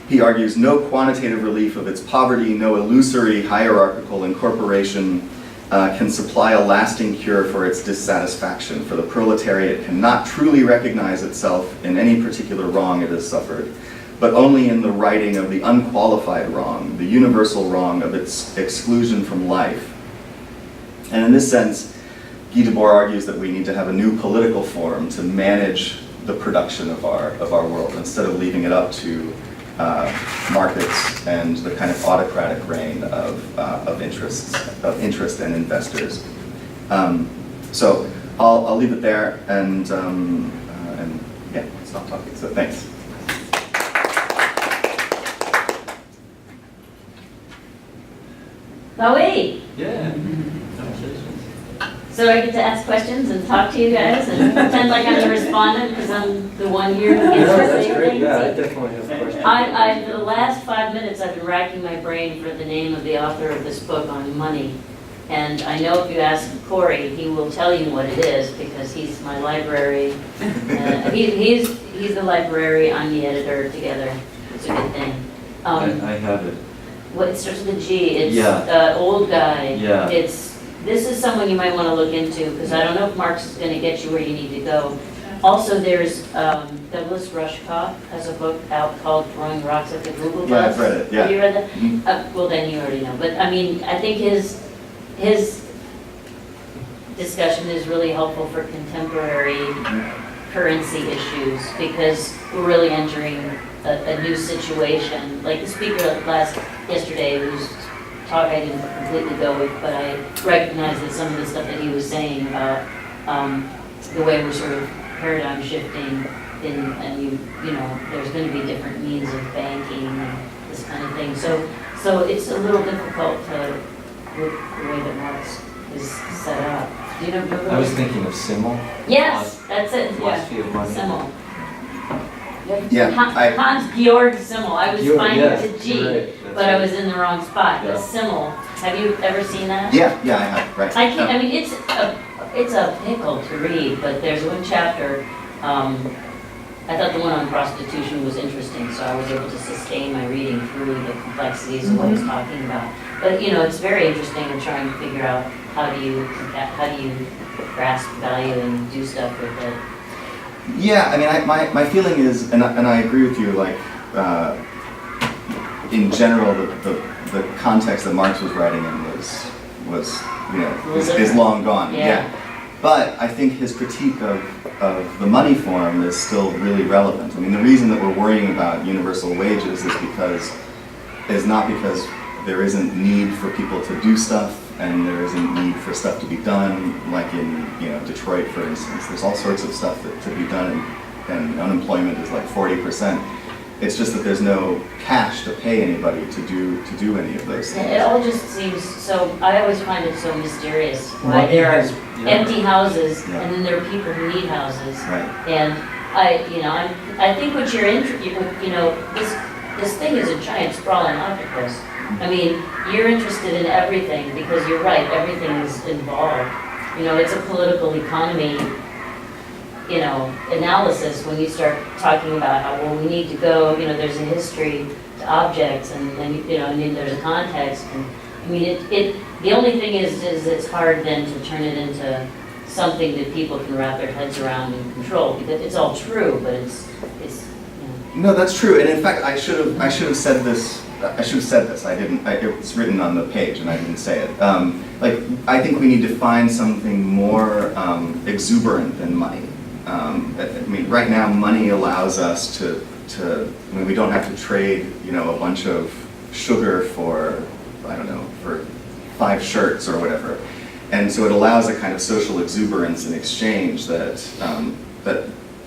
He argues, no quantitative relief of its poverty, no illusory hierarchical incorporation can supply a lasting cure for its dissatisfaction, for the proletariat cannot truly recognize itself in any particular wrong it has suffered, but only in the righting of the unqualified wrong, the universal wrong of its exclusion from life. And in this sense, Guy Debord argues that we need to have a new political form to manage the production of our world, instead of leaving it up to markets and the kind of autocratic reign of interest and investors. So I'll leave it there and yeah, stop talking. So thanks. Bowie, Yeah. so I get to ask questions and talk to you guys and pretend like I'm the respondent because I'm the one here who gets to That's say great. things. Yeah, I definitely have questions. For the last 5 minutes, I've been racking my brain for the name of the author of this book on money. And I know if you ask Corey, he will tell you what it is because he's my library. He's the library, I'm the editor together. It's a good thing. I have it. What, it starts with a G. It's Yeah. Old Guy. Yeah. This is someone you might want to look into because I don't know if Marx is going to get you where you need to go. Also, there's Douglas Rushkoff has a book out called Throwing Rocks at the Google Bus. Yeah, I've read it, yeah. Have you read that? Mm-hmm. Well, then you already know. But I mean, I think his discussion is really helpful for contemporary currency issues because we're really entering a new situation. Like the speaker yesterday, whose talk I didn't completely go with, but I recognized that some of the stuff that he was saying about the way we're sort of paradigm shifting and you know, there's going to be different means of banking and this kind of thing. So it's a little difficult to with the way that Marx is set up. Do you know? I was thinking of Simmel. Yes, that's it. Philosophy of money. Simmel. Yeah, Hans-Georg Simmel. I was Georg, finding yes, it to G, you're right, that's but I right. was in the wrong spot. Yeah. The Simmel. Have you ever seen that? yeah, I have, right. I can't. I mean, it's a pickle to read, but there's one chapter. I thought the one on prostitution was interesting, so I was able to sustain my reading through the complexities of what he's talking about. But you know, it's very interesting in trying to figure out how do you grasp value and do stuff with it. Yeah, I mean, my feeling is, and I agree with you, like, in general, the context that Marx was writing in was you know, is long gone. Yeah. But I think his critique of the money form is still really relevant. I mean, the reason that we're worrying about universal wages is not because there isn't need for people to do stuff and there isn't need for stuff to be done, like in, you know, Detroit, for instance. There's all sorts of stuff that to be done, and unemployment is like 40%. It's just that there's no cash to pay anybody to do any of those things. It all just seems so, I always find it so mysterious why there are empty houses Yeah. and then there are people who need houses. Right. And I think what you're this thing is a giant sprawling octopus. I mean, you're interested in everything because you're right, everything is involved. You know, it's a political economy, you know, analysis when you start talking about how, well, we need to go, you know, there's a history to objects and you know, and then there's a context. And I mean, the only thing is it's hard then to turn it into something that people can wrap their heads around and control, because it's all true, but it's you know. No, that's true. And in fact, I should have said this. I didn't. It's written on the page, and I didn't say it. Like, I think we need to find something more exuberant than money. I mean, right now, money allows us to. I mean, we don't have to trade, you know, a bunch of sugar for, I don't know, for 5 shirts or whatever. And so it allows a kind of social exuberance in exchange that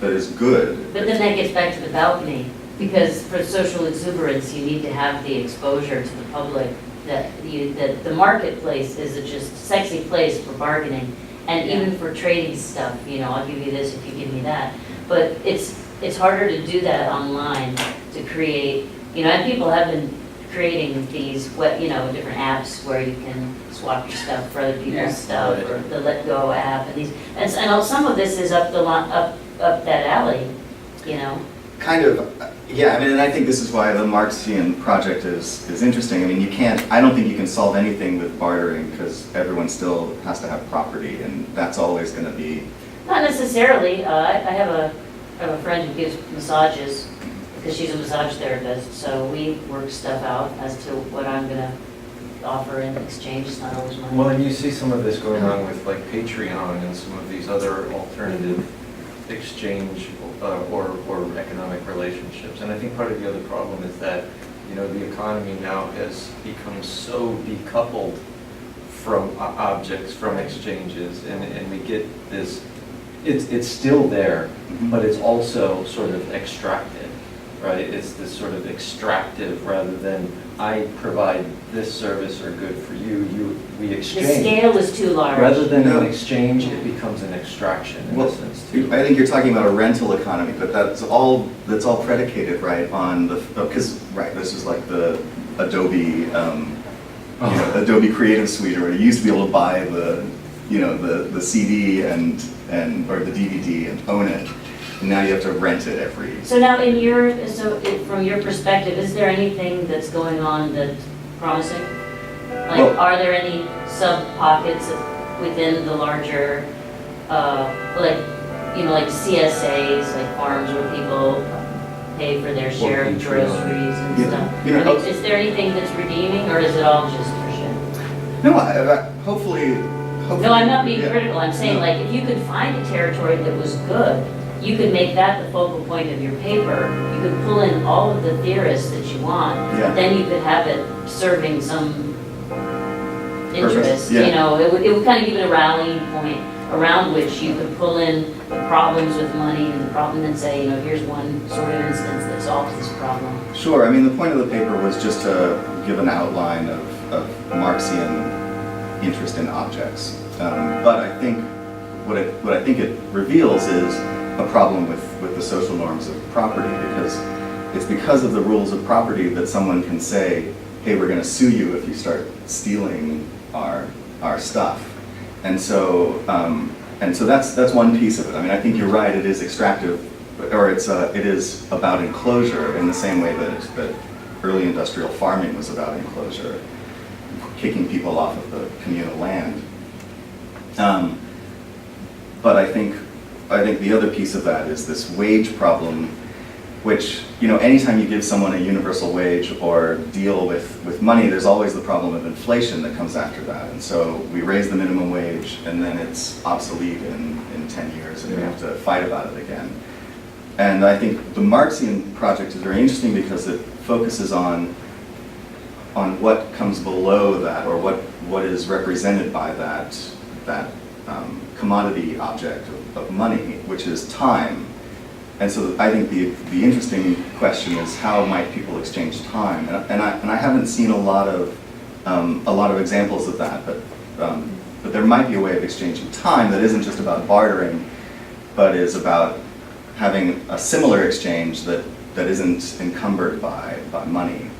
is good. But then that gets back to the balcony, because for social exuberance, you need to have the exposure to the public that the marketplace is a just sexy place for bargaining, and even for trading stuff. You know, I'll give you this if you give me that. But it's harder to do that online, to create, you know, and people have been creating these, you know, different apps where you can swap your stuff for other people's stuff, or the Let Go app, and these, and some of this is up that alley, you know. Kind of, yeah. I mean, and I think this is why the Marxian project is interesting. I mean, I don't think you can solve anything with bartering, because everyone still has to have property, and that's always going to be. Not necessarily. I have a friend who gives massages, because she's a massage therapist, so we work stuff out as to what I'm going to offer in exchange. It's not always money. Well, and you see some of this going on with like Patreon and some of these other alternative exchange or economic relationships. And I think part of the other problem is that, you know, the economy now has become so decoupled from objects, from exchanges, and we get this, it's still there, but it's also sort of extracted, right? It's this sort of extractive rather than I provide this service or good for you, we exchange. The scale is too large. Rather than No. an exchange, it becomes an extraction in a sense too. I think you're talking about a rental economy, but that's all predicated, right, on because right, this is like the Adobe, Adobe Creative Suite, or you used to be able to buy the CD and or the DVD and own it, and now you have to rent it every. So now, from your perspective, is there anything that's going on that's promising? Like, Well, are there any sub-pockets within the larger, like CSAs, like farms where people pay for their share of groceries and Yeah, stuff? you know, I mean, is there anything that's redeeming, or is it all just for shit? No, hopefully. No, I'm not being yeah. critical. I'm saying, No. like, if you could find a territory that was good, you could make that the focal point of your paper. You could pull in all of the theorists that you want. Yeah. Then you could have it serving some interest. yeah. You know, it would kind of give it a rallying point around which you could pull in the problems with money and the problem, and say, you know, here's one sort of instance that solves this problem. Sure. I mean, the point of the paper was just to give an outline of Marxian interest in objects. But I think what I think it reveals is a problem with the social norms of property, because of the rules of property that someone can say, hey, we're going to sue you if you start stealing our stuff. And so that's one piece of it. I mean, I think you're right. It is extractive, or it is about enclosure in the same way that early industrial farming was about enclosure, kicking people off of the communal land. But I think I think the other piece of that is this wage problem, which, anytime you give someone a universal wage or deal with money, there's always the problem of inflation that comes after that. And so we raise the minimum wage and then it's obsolete in 10 years and we have to fight about it again. And I think the Marxian project is very interesting because it focuses on what comes below that, or what is represented by that commodity object of money, which is time. And so I think the interesting question is, how might people exchange time? And I haven't seen a lot of examples of that, but there might be a way of exchanging time that isn't just about bartering, but is about having a similar exchange that isn't encumbered by money.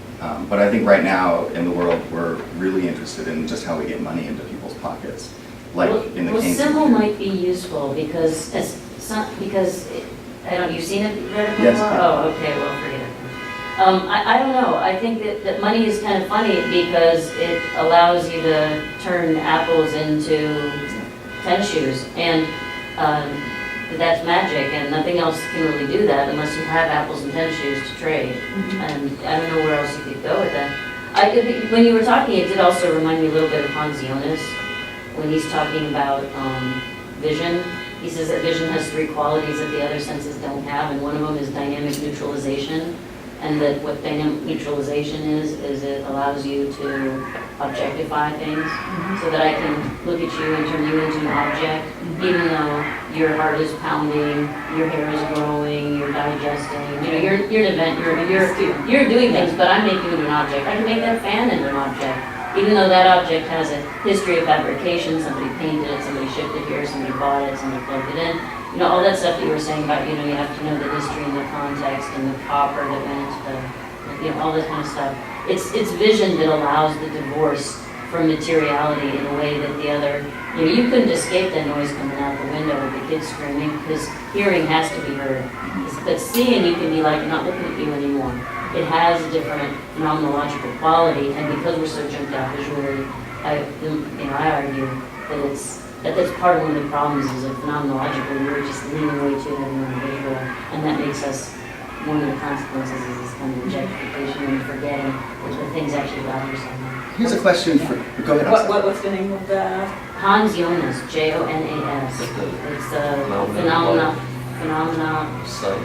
But I think right now in the world we're really interested in just how we get money into people's pockets, like in the Keynesian symbol theory. might be useful because I don't, you've seen it read it before? Yes. Oh, okay, well, forget it. I don't know, I think that money is kind of funny because it allows you to turn apples into tennis shoes, and that's magic, and nothing else can really do that unless you have apples and tennis shoes to trade. And I don't know where else you could go with that. When you were talking, it did also remind me a little bit of Hans Jonas, when he's talking about vision. He says that vision has three qualities that the other senses don't have, and one of them is dynamic neutralization. And that what dynamic neutralization is it allows you to objectify things, so that I can look at you and turn you into an object, even though your heart is pounding, your hair is growing, you're digesting, you're an event, you're doing things, but I'm making you an object. I can make that fan into an object, even though that object has a history of fabrication. Somebody painted it, somebody shipped it here, somebody bought it, somebody plugged it in. All that stuff that you were saying about, you have to know the history and the context and the copper that went into the, all this kind of stuff. It's vision that allows the divorce from materiality in a way that the other, you couldn't escape that noise coming out the window with the kids screaming, because hearing has to be heard. But seeing, you can be like, not looking at you anymore. It has a different phenomenological quality, and because we're so jumped out visually, I argue that that's part of one of the problems, is that phenomenologically we're just leaning way too heavy on the visual, and that makes us, one of the consequences is this kind of objectification and forgetting that the things actually value something. Here's a question for, go ahead. I'm sorry. What's the name of the? Hans Jonas, Jonas. It's a phenomena. Sight.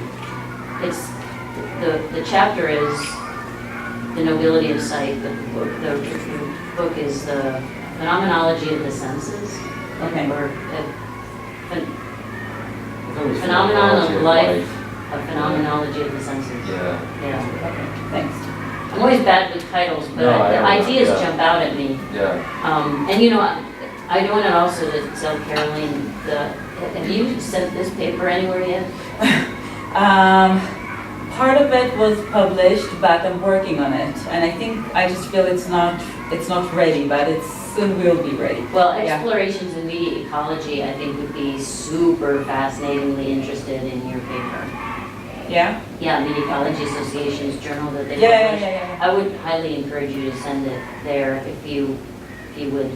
It's the chapter is the nobility of sight. The book is the phenomenology of the senses. Okay. Or phenomenon of life, a phenomenology of the senses. Yeah. Okay, thanks. I'm always bad with titles, but No, I the don't know, ideas yeah. jump out at me. Yeah. And I want to also tell Caroline, have you sent this paper anywhere yet? Part of it was published, but I'm working on it, and I just feel it's not ready, but it soon will be ready. Well, Yeah. Explorations in Media Ecology, I think, would be super fascinatingly interested in your paper. Yeah? Yeah, Media Ecology Association's journal that they Yeah. publish. I would highly encourage you to send it there if you would,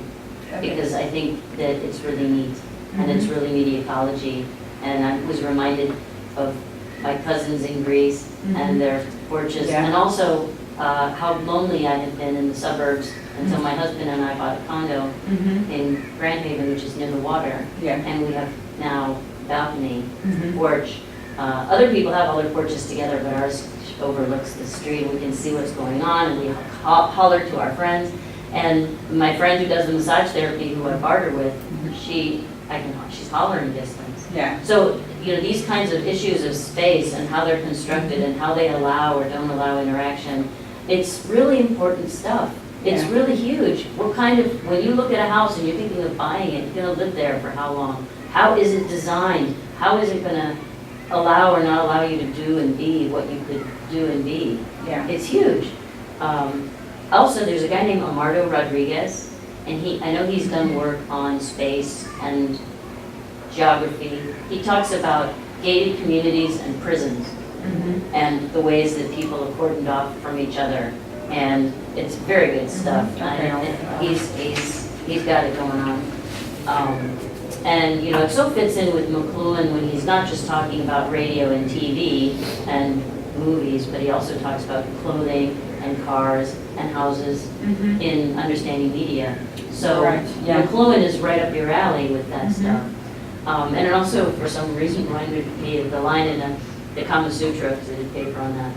Okay. because I think that it's really neat, and it's really media ecology. And I was reminded of my cousins in Greece and their porches, Yeah. and also how lonely I had been in the suburbs until my husband and I bought a condo in Grand Haven, which is near the water, Yeah. and we have now balcony, Mhm. porch. Other people have all their porches together, but ours overlooks the street, and we can see what's going on, and we holler to our friends. And my friend who does the massage therapy, who I barter with, she's hollering distance. Yeah. So, these kinds of issues of space and how they're constructed and how they allow or don't allow interaction, it's really important stuff. It's Yeah. really huge. When you look at a house and you're thinking of buying it, you're gonna live there for how long? How is it designed? How is it gonna allow or not allow you to do and be what you could do and be? Yeah. It's huge. Also, there's a guy named Amardo Rodriguez, and I know he's done work on space and geography. He talks about gated communities and prisons and the ways that people are cordoned off from each other, and it's very good stuff. Okay. He's got it going on. And, you know, it so fits in with McLuhan when he's not just talking about radio and TV and movies, but he also talks about clothing and cars and houses in understanding media. So Right, yeah. McLuhan is right up your alley with that stuff. And it also, for some reason, reminded me of the line in the Kama Sutra, because I did a paper on that,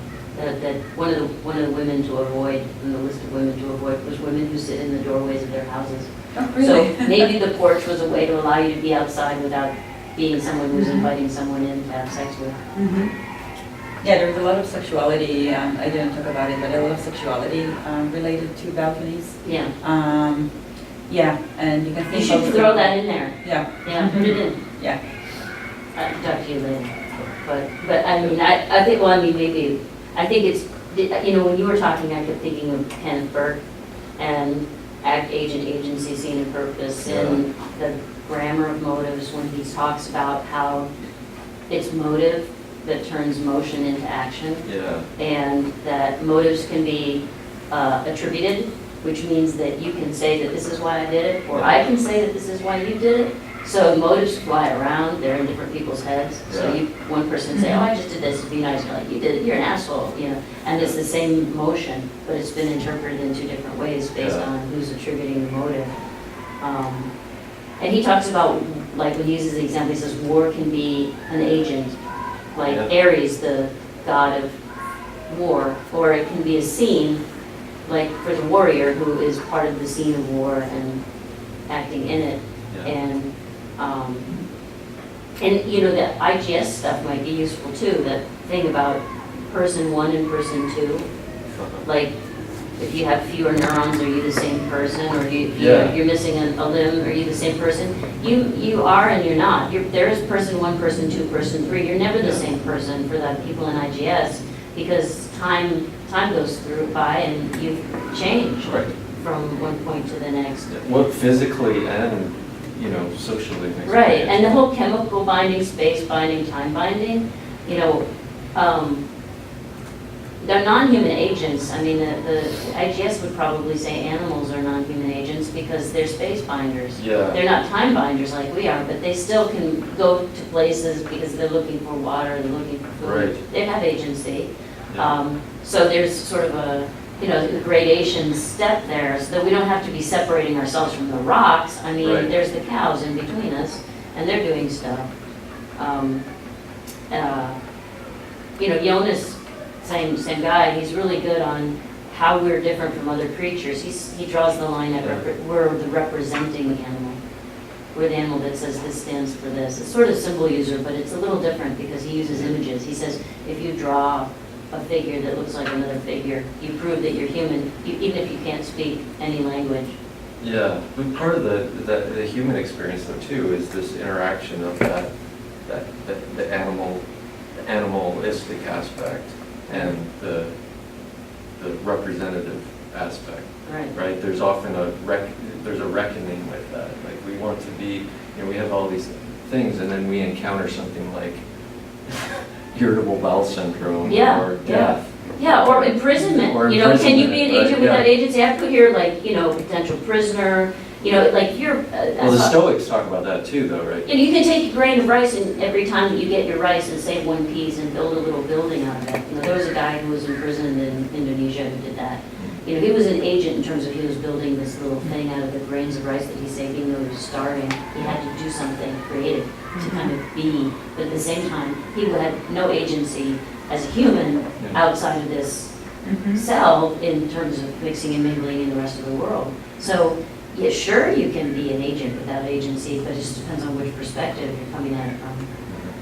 that one of the women to avoid, in the list of women to avoid, was women who sit in the doorways of their houses. Oh, really? So maybe the porch was a way to allow you to be outside without being someone who's inviting someone in to have sex with. Yeah, there's a lot of sexuality, I didn't talk about it, but a lot of sexuality related to balconies. Yeah, Yeah, and you can you think should of- throw that in there. Yeah. Yeah, put it in. Yeah. I'll talk to you later. But I mean, I think, well, I mean, maybe, I think it's, you know, when you were talking, I kept thinking of Kenneth Burke and act, agent, agency, scene, and purpose, and the grammar of motives when he talks about how it's motive that turns motion into action, Yeah. and that motives can be attributed, which means that you can say that this is why I did it, or I can say that this is why you did it. So motives fly around, they're in different people's heads. So Yeah. one person say, oh, I just did this to be nice, you're like, you did it, you're an asshole, you know. And it's the same motion, but it's been interpreted in two different ways based Yeah. on who's attributing the motive. And he talks about, like when he uses the example, he says war can be an agent, like Yeah. Ares, the god of war, or it can be a scene, like for the warrior who is part of the scene of war and acting in it. Yeah. And you know, the IGS stuff might be useful too, that thing about person one and person two. Like, if you have fewer neurons, are you the same person? Or Yeah. you're missing a limb, are you the same person? You are and you're not. There is person one, person two, person three. You're never the Yeah. same person for the people in IGS, because time goes through by and you've changed Right. from one point to the next. What physically and, you know, socially makes. Right, and the whole chemical binding, space binding, time binding, you know, they're non-human agents. I mean, the IGS would probably say animals are non-human agents because they're space binders. Yeah. They're not time binders like we are, but they still can go to places because they're looking for water, they're looking for food. Right. They have agency. Yeah. So there's sort of a, you know, the gradation step there, so that we don't have to be separating ourselves from the rocks. I mean, Right. there's the cows in between us, and they're doing stuff. You know, Jonas, same guy, he's really good on how we're different from other creatures. He draws the line at, we're the representing animal. We're the animal that says this stands for this. It's sort of symbol user, but it's a little different because he uses images. He says, if you draw a figure that looks like another figure, you prove that you're human, even if you can't speak any language. Yeah, but part of the human experience though too is this interaction of the animalistic aspect and the representative aspect, Right. right? There's often there's a reckoning with that. Like we want to be, you know, we have all these things and then we encounter something like irritable bowel syndrome Yeah, or yeah. death. Yeah, or imprisonment. Or You know, can you be an imprisonment, right, agent without yeah. agency? I put here like, you know, potential prisoner, you know, like you're. Well, the Stoics talk about that too though, right? And you can take a grain of rice and every time that you get your rice and save one piece and build a little building out of it. You know, there was a guy who was imprisoned in Indonesia who did that. You know, he was an agent in terms of he was building this little thing out of the grains of rice that he saved, even though he was starving. He had to do something creative to kind of be, but at the same time, he had no agency as a human Yeah. outside of this cell in terms of mixing and mingling in the rest of the world. So, yeah, sure, you can be an agent without agency, but it just depends on which perspective you're coming at it from.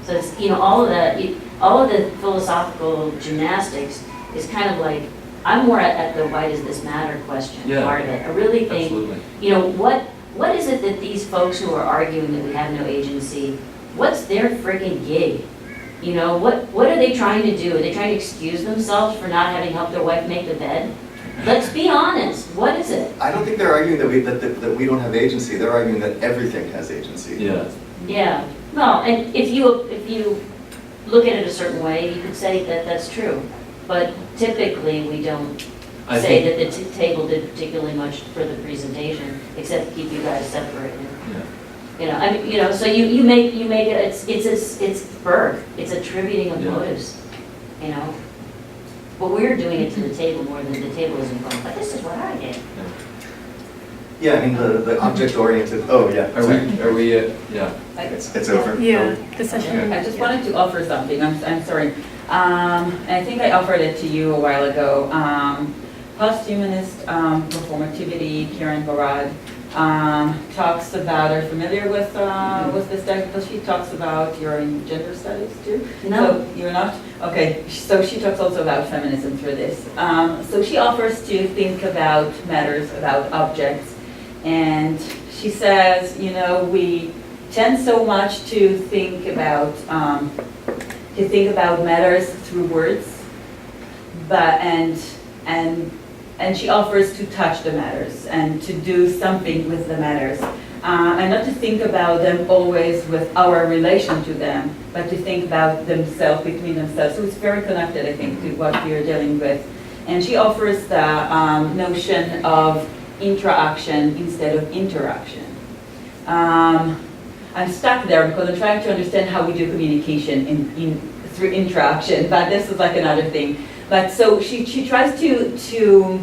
So it's, you know, all of the philosophical gymnastics is kind of like, I'm more at the why does this matter question Yeah. part of it. I really think, Absolutely. you know, what is it that these folks who are arguing that we have no agency, what's their friggin' gig? You know, what are they trying to do? Are they trying to excuse themselves for not having helped their wife make the bed? Let's be honest, what is it? I don't think they're arguing that we don't have agency. They're arguing that everything has agency. Yeah. Yeah, well, and if you look at it a certain way, you could say that that's true. But typically, we don't I say think- that the table did particularly much for the presentation, except to keep you guys separated. Yeah. You know, I mean, you know, so you make it, it's verb, it's attributing of Yeah. motives, you know? But we're doing it to the table more than the table isn't going, but this is what I did. Yeah, I mean, the object-oriented, oh, yeah. Are we, yeah. It's over. Yeah, the session. I just wanted to offer something, I'm sorry. I think I offered it to you a while ago. Post-humanist performativity, Karen Barad, talks about, are you familiar with this text? Because she talks about, you're in gender studies too? No. So you're not? Okay, so she talks also about feminism through this. So she offers to think about matters, about objects, and she says, you know, we tend so much to think about matters through words, but and she offers to touch the matters and to do something with the matters, and not to think about them always with our relation to them, but to think about themselves, between themselves. So it's very connected, I think, to what we're dealing with. And she offers the notion of interaction instead of interaction. I'm stuck there because I'm trying to understand how we do communication through interaction, but this is like another thing. But so she tries to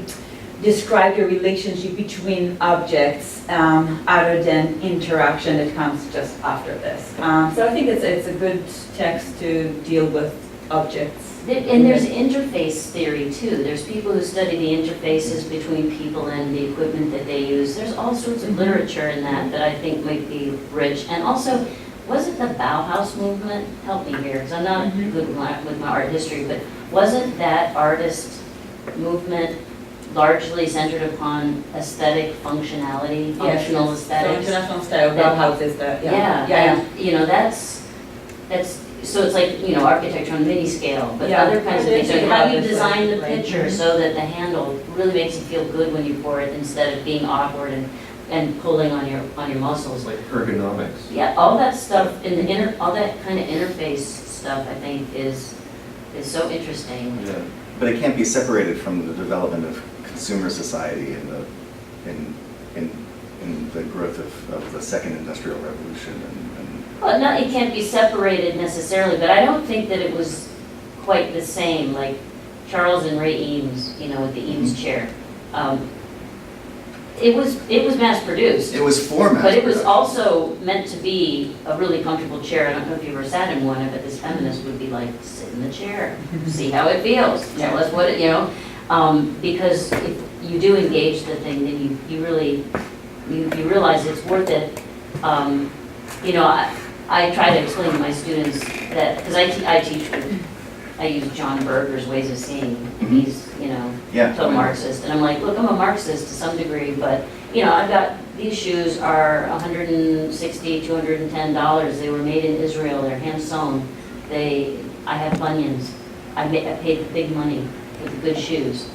describe the relationship between objects other than interaction that comes just after this. So I think it's a good text to deal with objects. And there's interface theory too. There's people who study the interfaces between people and the equipment that they use. There's all sorts of literature in that I think might be rich. And also, wasn't the Bauhaus movement, help me here, because I'm not good with my art history, but wasn't that artist movement largely centered upon aesthetic functionality, functional So aesthetics? international style, Bauhaus is the, Yeah, yeah. and, you know, that's, so it's like, you know, architecture on mini scale, but Yeah. other kinds of I things. didn't think How about do you this design the way. picture Mhm. so that the handle really makes you feel good when you pour it instead of being awkward and pulling on your It's muscles? like ergonomics. Yeah, all that stuff in the all that kind of interface stuff, I think, is so interesting. Yeah. But it can't be separated from the development of consumer society and in the growth of the second industrial revolution and Well, no, it can't be separated necessarily, but I don't think that it was quite the same, like Charles and Ray Eames, you know, with the Eames chair. It was mass produced. it was format. But it was also meant to be a really comfortable chair. I don't know if you've ever sat in one, but this feminist would be like, sit in the chair, see how it feels, tell us what it, you know. Because if you do engage the thing, then you really, you realize it's worth it. You know, I try to explain to my students that, because I teach with, I use John Berger's ways of seeing, and he's, you know, Yeah. total Marxist, and I'm like, look, I'm a Marxist to some degree, but, you know, I've got, these shoes are $160, $210, they were made in Israel, they're hand sewn, I have bunions, I paid the big money for the good shoes,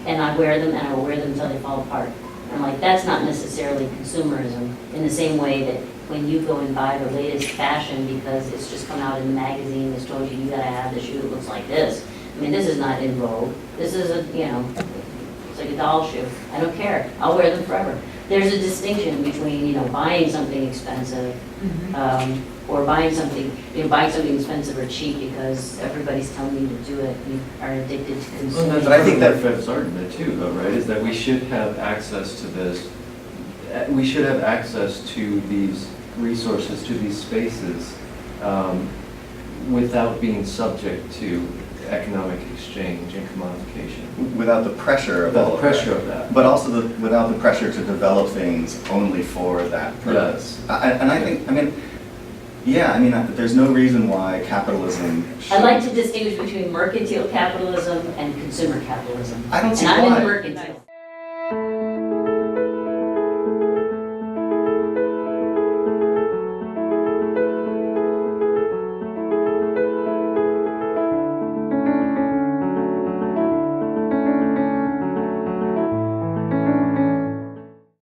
and I wear them, and I will wear them until they fall apart. I'm like, that's not necessarily consumerism, in the same way that when you go and buy the latest fashion because it's just come out in the magazine that's told you gotta have the shoe that looks like this. I mean, this is not in vogue. This is a, you know, it's like a doll shoe. I don't care. I'll wear them forever. There's a distinction between, you know, buying something expensive or buying something expensive or cheap because everybody's telling you to do it. You are addicted to consuming. But I think that- Fed's argument too, though, right, is that we should have access to this, we should have access to these resources, to these spaces, without being subject to economic exchange and commodification. Without the pressure of Without all the of pressure that. of that. But also without the pressure to develop things only for that purpose. And I think, I mean, yeah, I mean, there's no reason why capitalism should... I like to distinguish between mercantile capitalism and consumer capitalism. I don't see And I'm in why. the mercantile.